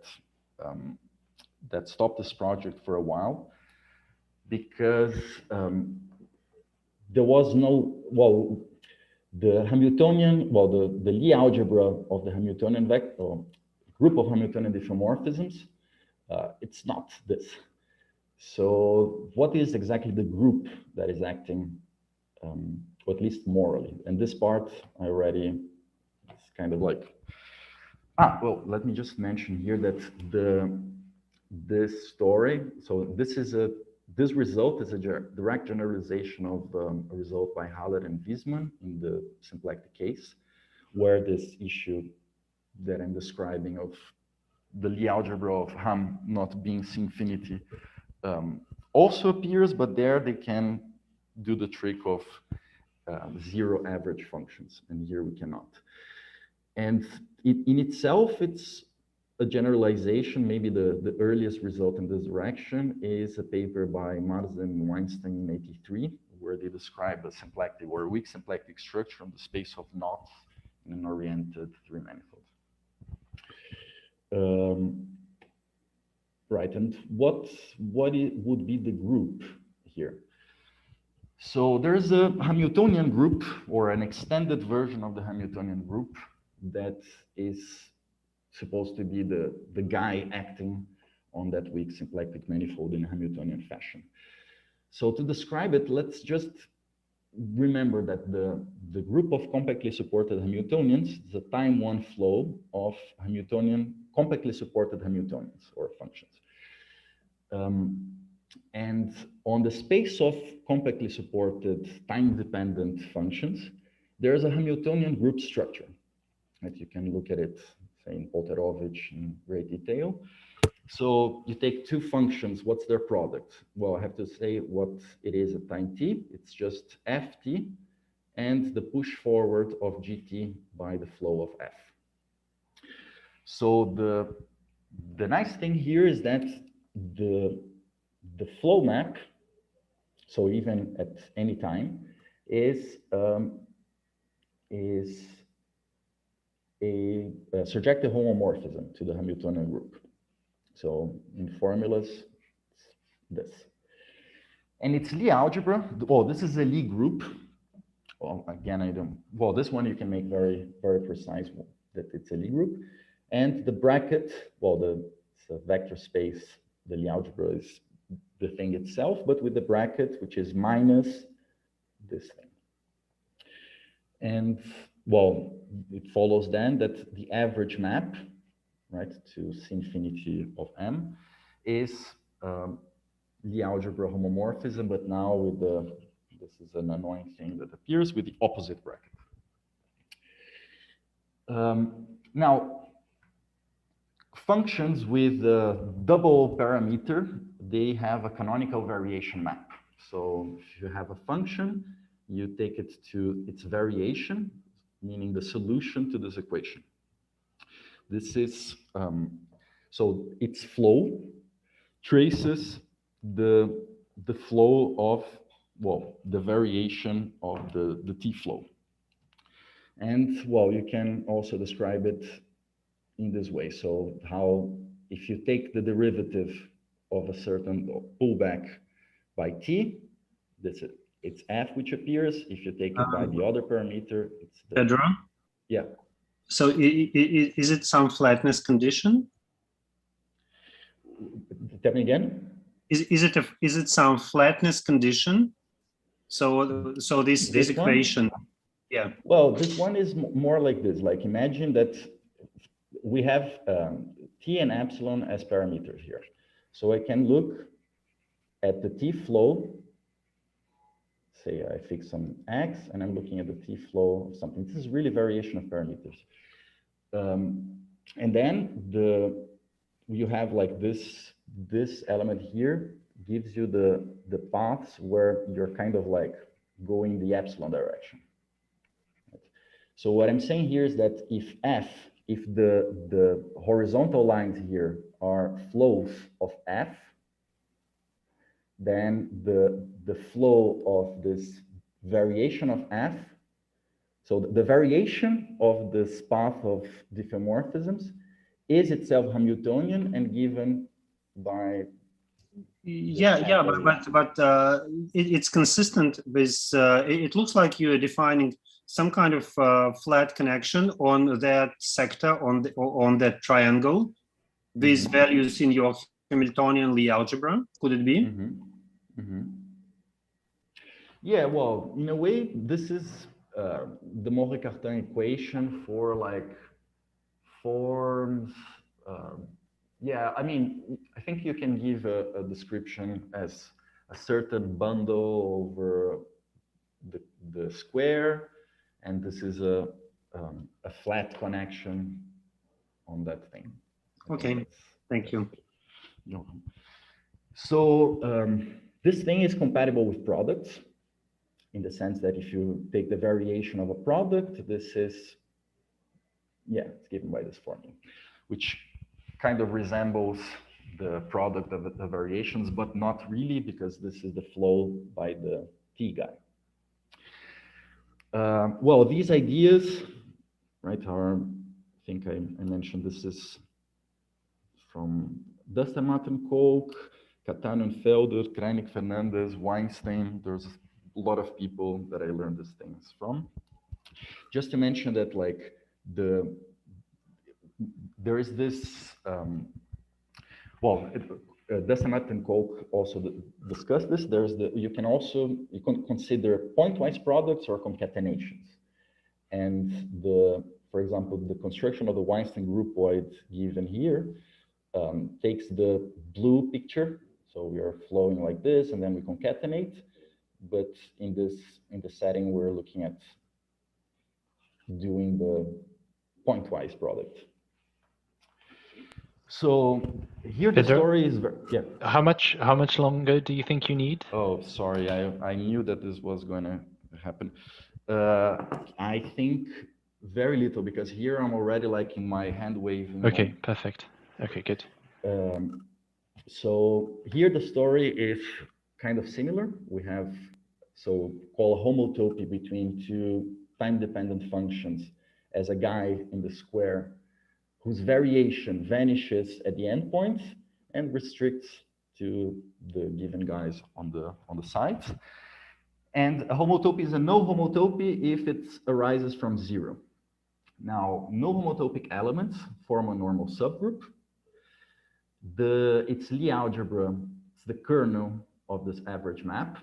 that stopped this project for a while, because there was no, well, the Hamiltonian, well, the Lie algebra of the Hamiltonian vector, group of Hamiltonian diffeomorphisms, it's not this. So what is exactly the group that is acting, or at least morally? And this part I already, it's kind of like, well, let me just mention here that this story, so this result is a direct generalization of a result by Haller and Wiesmann in the symplectic case, where this issue that I'm describing of the Lie algebra of Ham not being infinity also appears, but there they can do the trick of zero average functions, and here we cannot. And in itself, it's a generalization. Maybe the earliest result in this direction is a paper by Marsden and Weinstein in '83, where they describe a symplectic or a weak symplectic structure on the space of knots in an oriented three manifold. Right, and what would be the group here? So there's a Hamiltonian group, or an extended version of the Hamiltonian group, that is supposed to be the guy acting on that weak symplectic manifold in a Hamiltonian fashion. So to describe it, let's just remember that the group of compactly supported Hamiltonians is a time one flow of Hamiltonian, compactly supported Hamiltonians or functions. And on the space of compactly supported time-dependent functions, there's a Hamiltonian group structure. That you can look at it, say, in Polterovich in great detail. So you take two functions, what's their product? Well, I have to say what it is at time t. It's just ft and the push forward of gt by the flow of f. So the nice thing here is that the flow map, so even at any time, is a surjective homomorphism to the Hamiltonian group. So in formulas, it's this. And it's Lie algebra. Well, this is a Lie group. Well, again, I don't, well, this one you can make very, very precise that it's a Lie group. And the bracket, well, it's a vector space, the Lie algebra is the thing itself, but with the bracket, which is minus this thing. And well, it follows then that the average map, right, to C infinity of M is the algebra homomorphism, but now with the, this is an annoying thing that appears with the opposite bracket. Now, functions with a double parameter, they have a canonical variation map. So if you have a function, you take it to its variation, meaning the solution to this equation. This is, so its flow traces the flow of, well, the variation of the T flow. And well, you can also describe it in this way. So how, if you take the derivative of a certain pullback by T, that's it. It's F which appears. If you take it by the other parameter, it's the... Pedro? Yeah. So is it some flatness condition? Tell me again. Is it some flatness condition? So this equation, yeah. Well, this one is more like this. Like imagine that we have T and epsilon as parameters here. So I can look at the T flow. Say I fix some X and I'm looking at the T flow of something. This is really variation of parameters. And then you have like this element here gives you the paths where you're kind of like going the epsilon direction. So what I'm saying here is that if the horizontal lines here are flows of F, then the flow of this variation of F, so the variation of this path of diffeomorphisms is itself Hamiltonian and given by... But it's consistent with, it looks like you are defining some kind of flat connection on that sector, on that triangle, with values in your Hamiltonian Lie algebra. Could it be? Yeah, well, in a way, this is the Morey-Cartan equation for like forms. Yeah, I mean, I think you can give a description as a certain bundle over the square, and this is a flat connection on that thing. Okay, thank you. So this thing is compatible with products in the sense that if you take the variation of a product, this is, yeah, it's given by this formula, which kind of resembles the product of the variations, but not really, because this is the flow by the T guy. Well, these ideas, right, are, I think I mentioned this is from Dustermatt and Kolk, Catano and Felder, Kreinig, Fernandez, Weinstein. There's a lot of people that I learned these things from. Just to mention that, like, there is this, Dustermatt and Kolk also discussed this. You can consider pointwise products or concatenations. And for example, the construction of the Weinstein groupoid given here takes the blue picture. So we are flowing like this, and then we concatenate. But in the setting, we're looking at doing the pointwise product. So here the story is yeah. How much longer do you think you need? Oh, sorry, I knew that this was going to happen. I think very little, because here I'm already like in my hand waving. Okay, perfect. Okay, good. So here the story is kind of similar. We have call a homotopy between two time-dependent functions as a guy in the square whose variation vanishes at the endpoint and restricts to the given guys on the sides. And a homotopy is a no homotopy if it arises from zero. Now, no homotopic elements form a normal subgroup. Its Lie algebra is the kernel of this average map.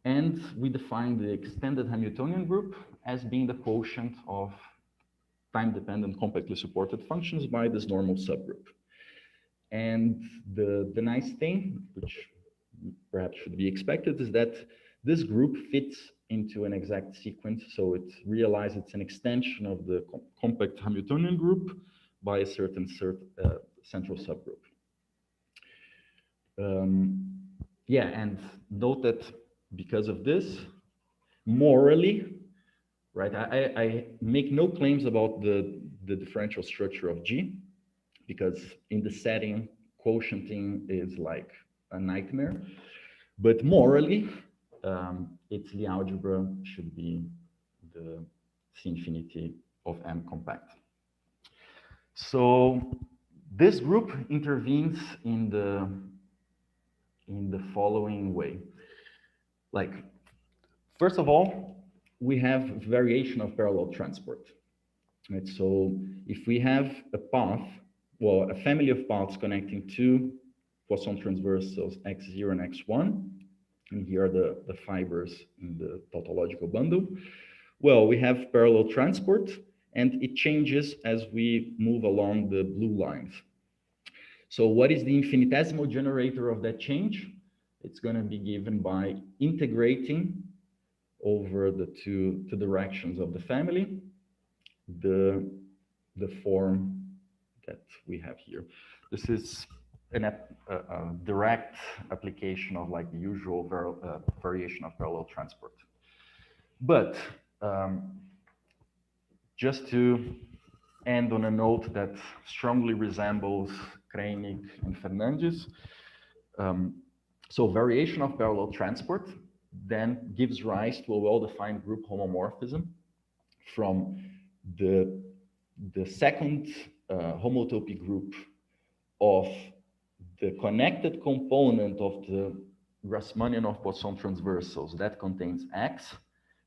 And we define the extended Hamiltonian group as being the quotient of time-dependent compactly supported functions by this normal subgroup. And the nice thing, which perhaps should be expected, is that this group fits into an exact sequence. So it realizes it's an extension of the compact Hamiltonian group by a certain central subgroup. Yeah, and note that because of this, morally, right, I make no claims about the differential structure of G, because in the setting, quotienting is like a nightmare. But morally, its Lie algebra should be the C infinity of M compact. So this group intervenes in the following way. Like, first of all, we have variation of parallel transport. Right? So if we have a path, well, a family of paths connecting two Poisson transversals x0 and x1, and here are the fibers in the tautological bundle. Well, we have parallel transport, and it changes as we move along the blue lines. So what is the infinitesimal generator of that change? It's going to be given by integrating over the two directions of the family, the form that we have here. This is a direct application of like the usual variation of parallel transport. But just to end on a note that strongly resembles Kreinig and Fernandes, so variation of parallel transport then gives rise to a well-defined group homomorphism from the second homotopy group of the connected component of the Grassmannian of Poisson transversals that contains X,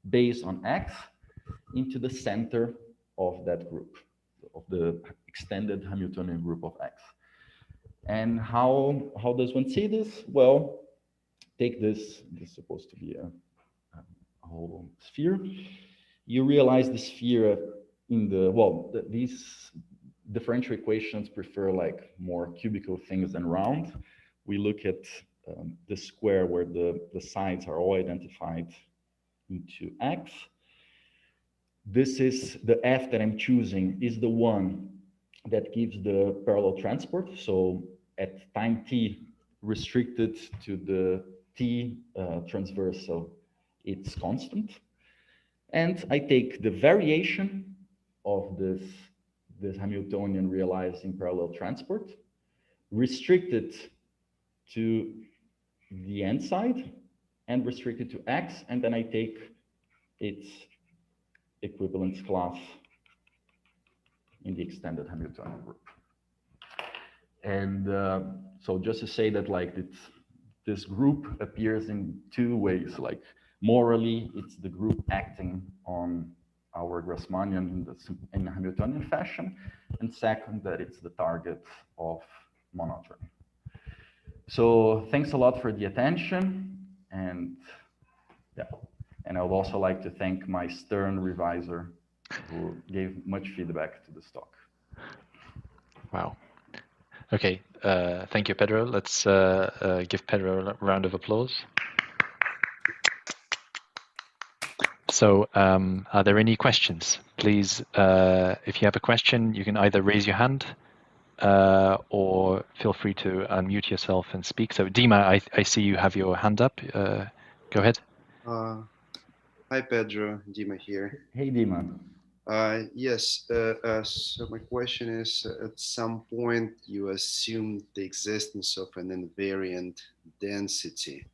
based on X, into the center of that group, of the extended Hamiltonian group of X. And how does one see this? Well, take this is supposed to be a whole sphere. You realize the sphere in the, well, these differential equations prefer like more cubical things than round. We look at the square where the sides are all identified into X. This is the F that I'm choosing is the one that gives the parallel transport. So at time t restricted to the t transversal, it's constant. And I take the variation of this Hamiltonian realizing parallel transport, restricted to the end side and restricted to X, and then I take its equivalence class in the extended Hamiltonian group. And so just to say that like this group appears in two ways, like morally, it's the group acting on our Grassmannian in a Hamiltonian fashion, and second, that it's the target of monotony. So thanks a lot for the attention, and yeah, and I would also like to thank my stern revisor who gave much feedback to this talk. Wow. Okay, thank you, Pedro. Let's give Pedro a round of applause. So are there any questions? Please, if you have a question, you can either raise your hand or feel free to unmute yourself and speak. So Dima, I see you have your hand up. Go ahead. Hi, Pedro. Dima here. Hey, Dima. Yes, so my question is, at some point you assumed the existence of an invariant density.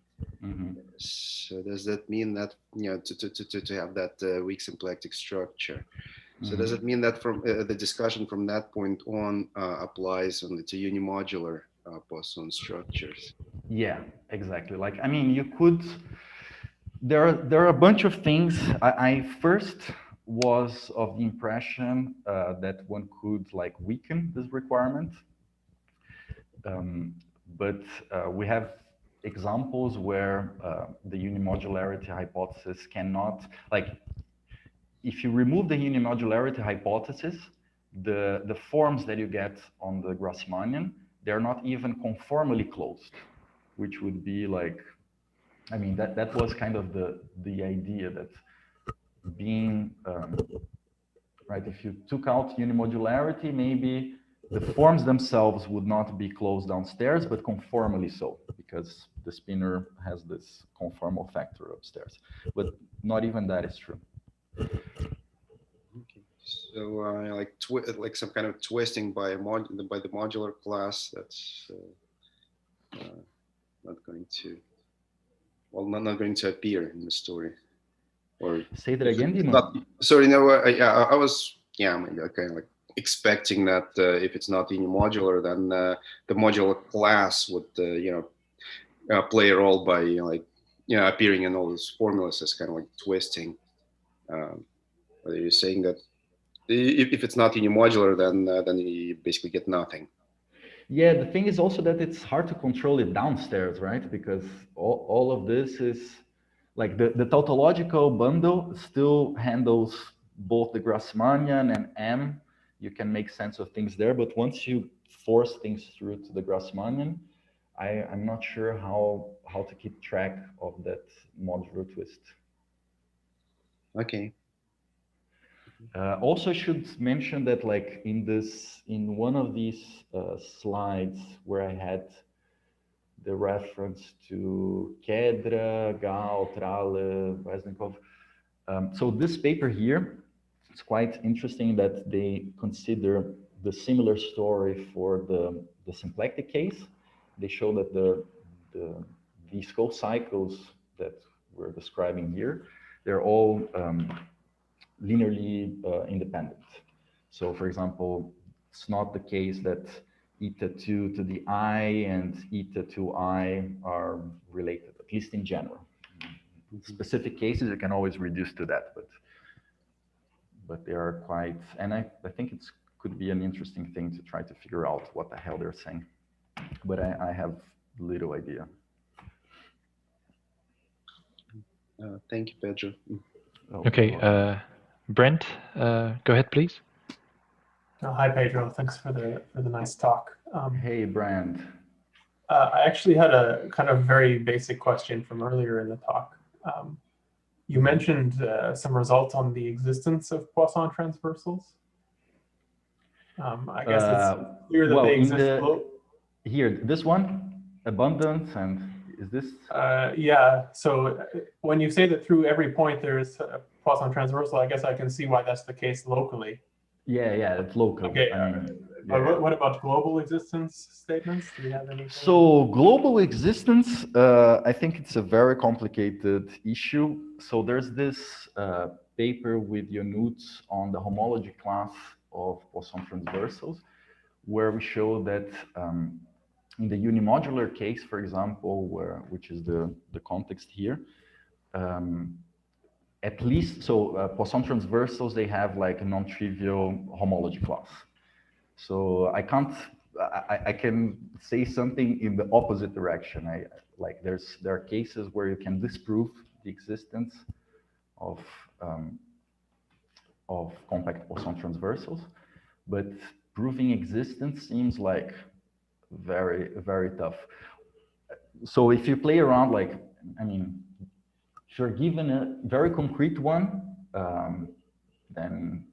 Mm-hmm. So does that mean that, you know, to have that weak symplectic structure? So does it mean that from the discussion from that point on applies only to unimodular Poisson structures? Yeah, exactly. Like, I mean, you could, there are a bunch of things. I first was of the impression that one could like weaken this requirement. But we have examples where the unimodularity hypothesis cannot, like, if you remove the unimodularity hypothesis, the forms that you get on the Grassmannian, they're not even conformally closed, which would be like, I mean, that was kind of the idea that being, right, if you took out unimodularity, maybe the forms themselves would not be closed downstairs, but conformally so, because the spinor has this conformal factor upstairs. But not even that is true. Okay. So like some kind of twisting by the modular class, that's not going to, well, not going to appear in the story. Or say that again, Dino. Sorry, no, I was, yeah, maybe kind of like expecting that if it's not unimodular, then the modular class would, play a role by, appearing in all those formulas as kind of like twisting. Are you saying that if it's not unimodular, then you basically get nothing? Yeah, the thing is also that it's hard to control it downstairs, right? Because all of this is, like, the tautological bundle still handles both the Grassmannian and M. You can make sense of things there, but once you force things through to the Grassmannian, I'm not sure how to keep track of that modular twist. Okay. Also should mention that, like, in one of these slides where I had the reference to Kedra, Gal, Trale, Reznikov. So this paper here, it's quite interesting that they consider the similar story for the symplectic case. They show that these co-cycles that we're describing here, they're all linearly independent. So, for example, it's not the case that eta 2 to the I and eta 2I are related, at least in general. In specific cases, you can always reduce to that, but they are quite, and I think it could be an interesting thing to try to figure out what the hell they're saying. But I have little idea. Thank you, Pedro. Okay, Brent, go ahead, please. Oh, hi, Pedro. Thanks for the nice talk. Hey, Brent. I actually had a kind of very basic question from earlier in the talk. You mentioned some results on the existence of Poisson transversals. I guess it's clear that they exist. Here, this one, abundance, and is this? Yeah. So when you say that through every point there is a Poisson transversal, I guess I can see why that's the case locally. Yeah, it's local. Okay. I mean, but what about global existence statements? Do we have any? So global existence, I think it's a very complicated issue. So there's this paper with Ionuț on the homology class of Poisson transversals, where we show that in the unimodular case, for example, which is the context here, at least, so Poisson transversals, they have like a non-trivial homology class. So I can say something in the opposite direction. There are cases where you can disprove the existence of compact Poisson transversals, but proving existence seems like very, very tough. So if you play around, like, I mean, if you're given a very concrete one, then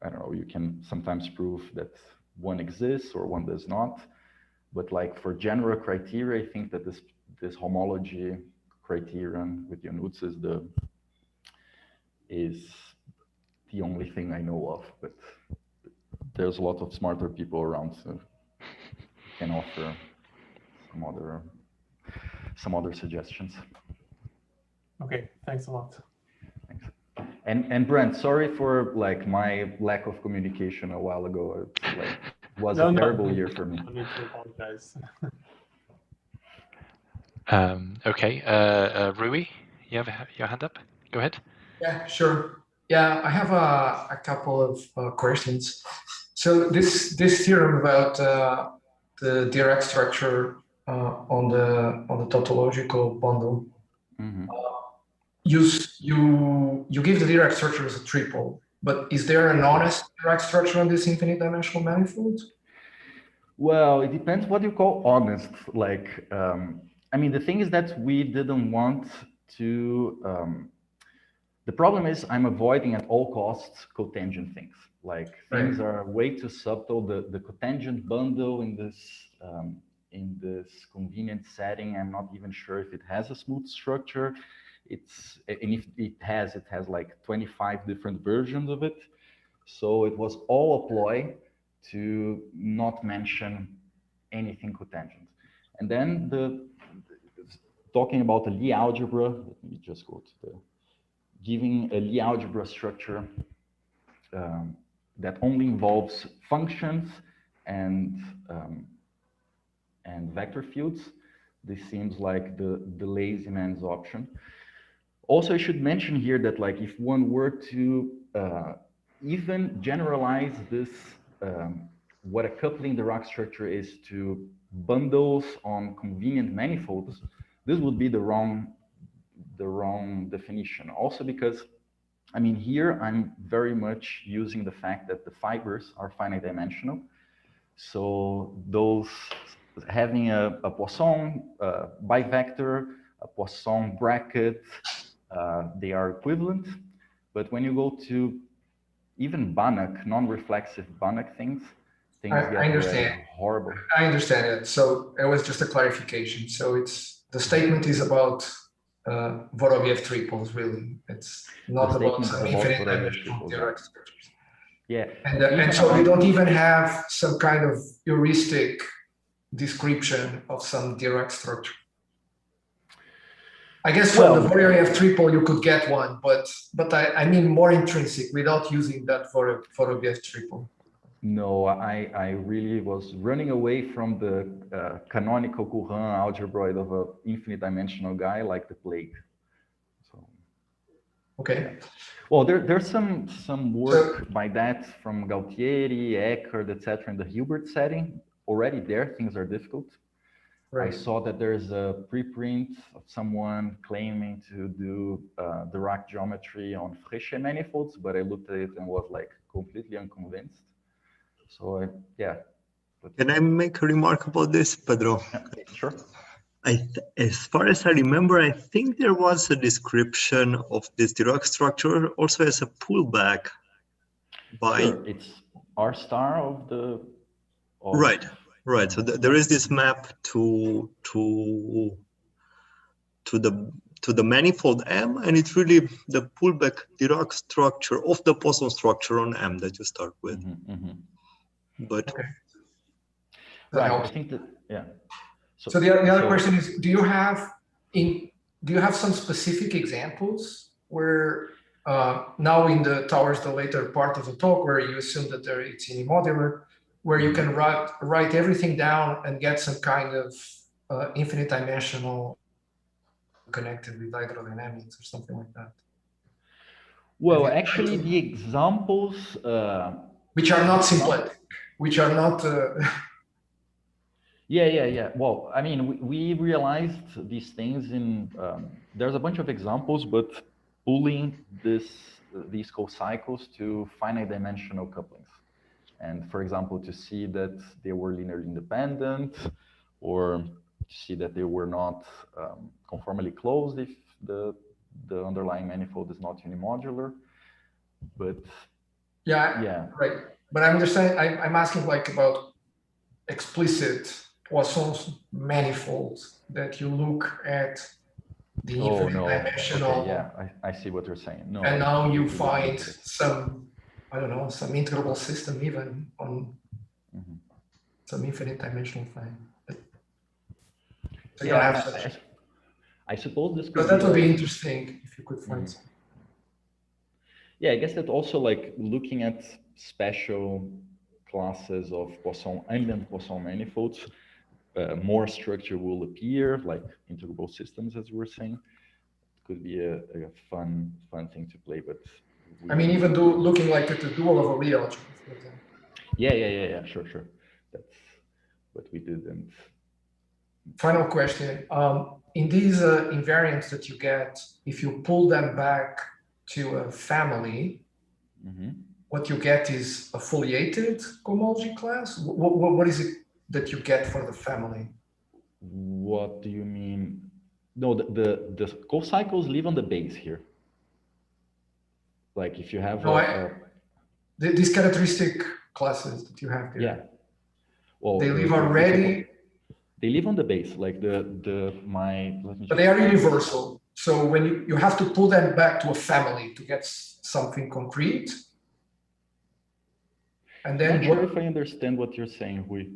I don't know, you can sometimes prove that one exists or one does not. But like for general criteria, I think that this homology criterion with Ionuț is the only thing I know of. But there's a lot of smarter people around, so can offer some other suggestions. Okay, thanks a lot. Thanks. And Brent, sorry for like my lack of communication a while ago. It was a terrible year for me. I need to apologize. Okay, Rui, you have your hand up. Go ahead. Yeah, sure. Yeah, I have a couple of questions. So this theorem about the direct structure on the tautological bundle. Mhm. You give the Dirac structure as a triple, but is there an honest Dirac structure on this infinite dimensional manifold? Well, it depends what you call honest. Like, I mean, the thing is that we didn't want to. The problem is I'm avoiding at all costs cotangent things. Like things are way too subtle. The cotangent bundle in this convenient setting, I'm not even sure if it has a smooth structure. And if it has like 25 different versions of it. So it was all a ploy to not mention anything cotangent. And then talking about the Lie algebra, let me just go to the giving a Lie algebra structure that only involves functions and vector fields. This seems like the lazy man's option. Also, I should mention here that like if one were to even generalize this, what a coupling Dirac structure is to bundles on convenient manifolds, this would be the wrong definition. Also because, I mean, here I'm very much using the fact that the fibers are finite dimensional. So those having a Poisson bivector, a Poisson bracket, they are equivalent. But when you go to even Banach, non-reflexive Banach things I understand. Horrible. I understand it. So it was just a clarification. So the statement is about Vorobiev triples, really. It's not about some infinite dimensional Dirac structures. Yeah. And so you don't even have some kind of heuristic description of some Dirac structure. I guess for the Vorobiev triple, you could get one, but I mean more intrinsic without using that Vorobiev triple. No, I really was running away from the canonical Courant algebroid of an infinite dimensional guy like the plague. So, okay. Yeah. Well, there's some work by that from Galtieri, Eckert, etc. in the Hilbert setting. Already there, things are difficult. Right. I saw that there's a preprint of someone claiming to do Dirac geometry on Fréchet manifolds, but I looked at it and was like completely unconvinced. So yeah. Can I make a remark about this, Pedro? Yeah, sure. As far as I remember, I think there was a description of this Dirac structure also as a pullback by. Sure. It's R star of the. Right. Right. So there is this map to the manifold M, and it's really the pullback Dirac structure of the Poisson structure on M that you start with. Mm-hmm, mm-hmm. But right, I think that So the other question is: Do you have some specific examples where now towards the later part of the talk, where you assume that it's unimodular, where you can write everything down and get some kind of infinite dimensional connected with hydrodynamics or something like that? Well, actually, the examples which are not symplectic, which are not. Yeah. Well, I mean, we realized these things in. There's a bunch of examples, but pulling these co-cycles to finite dimensional couplings. And for example, to see that they were linearly independent, or to see that they were not conformally closed if the underlying manifold is not unimodular. But yeah, right. But I'm just saying, I'm asking like about explicit Poisson's manifolds that you look at the infinite dimensional. Okay, yeah, I see what you're saying. No, and now you find some. I don't know, some integrable system even on some infinite dimensional thing. So you have such. I suppose this could because that would be interesting if you could find some. Yeah, I guess that also like looking at special classes of Poisson and Poisson manifolds, more structure will appear, like integrable systems, as we were saying. It could be a fun thing to play, but. I mean, even looking like at the dual of a real algebra, for example. Yeah, sure. But we didn't. final question. In these invariants that you get, if you pull them back to a family, what you get is a foliated cohomology class? What is it that you get for the family? What do you mean? No, the co-cycles live on the base here. Like if you have these characteristic classes that you have here. Yeah. Well, they live already. They live on the base, like But they are universal. So when you have to pull them back to a family to get something concrete. And then I'm not sure if I understand what you're saying, Rui.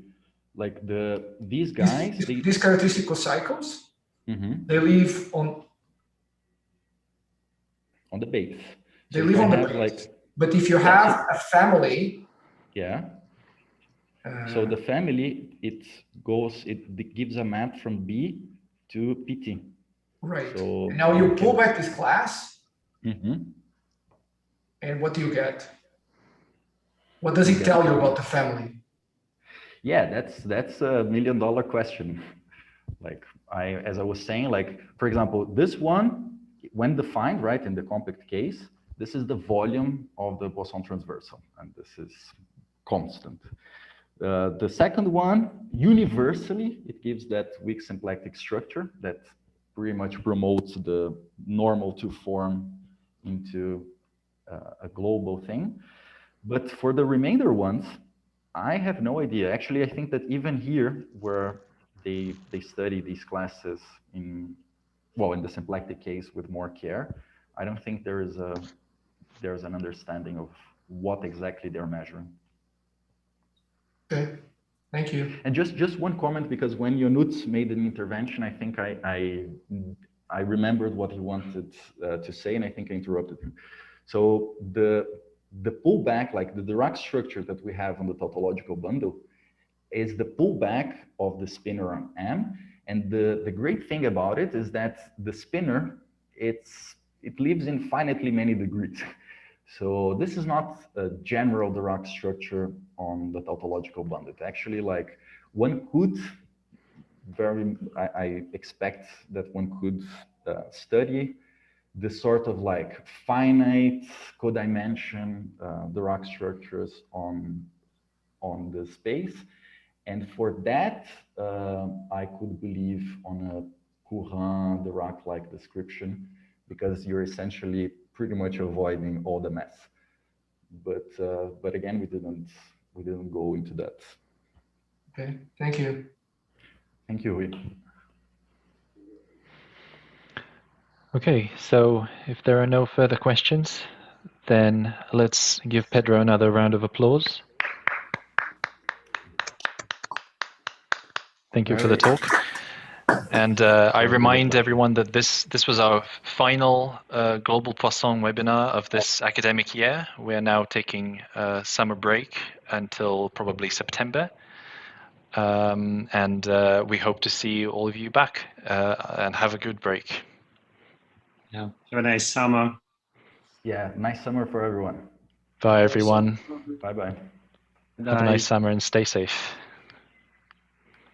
Like these guys, these characteristical cycles, they live on the base. They live on the base. But if you have a family, so the family, it gives a map from B to PT. Right. So and now you pull back this class, and what do you get? What does it tell you about the family? Yeah, that's $1 million question. Like as I was saying, like for example, this one, when defined, right, in the compact case, this is the volume of the Poisson transversal, and this is constant. The second one, universally, it gives that weak symplectic structure that pretty much promotes the normal to form into a global thing. But for the remainder ones, I have no idea. Actually, I think that even here, where they study these classes in the symplectic case with more care, I don't think there's an understanding of what exactly they're measuring. Okay, thank you. And just one comment, because when Yonut made an intervention, I think I remembered what he wanted to say, and I think I interrupted him. So the pullback, like the Dirac structure that we have on the tautological bundle, is the pullback of the spinor on M. And the great thing about it is that the spinor, it lives in finitely many degrees. So this is not a general Dirac structure on the tautological bundle. It actually, like, one could I expect that one could study the sort of like finite codimension Dirac structures on the space. And for that, I could believe on a Courant Dirac-like description, because you're essentially pretty much avoiding all the mess. But again, we didn't go into that. Okay, thank you. Thank you, Rui. Okay, so if there are no further questions, then let's give Pedro another round of applause. Thank you for the talk. And I remind everyone that this was our final Global Poisson webinar of this academic year. We're now taking a summer break until probably September. And we hope to see all of you back and have a good break. Yeah. Have a nice summer. Yeah, nice summer for everyone. Bye, everyone. Bye-bye. Have a nice summer and stay safe.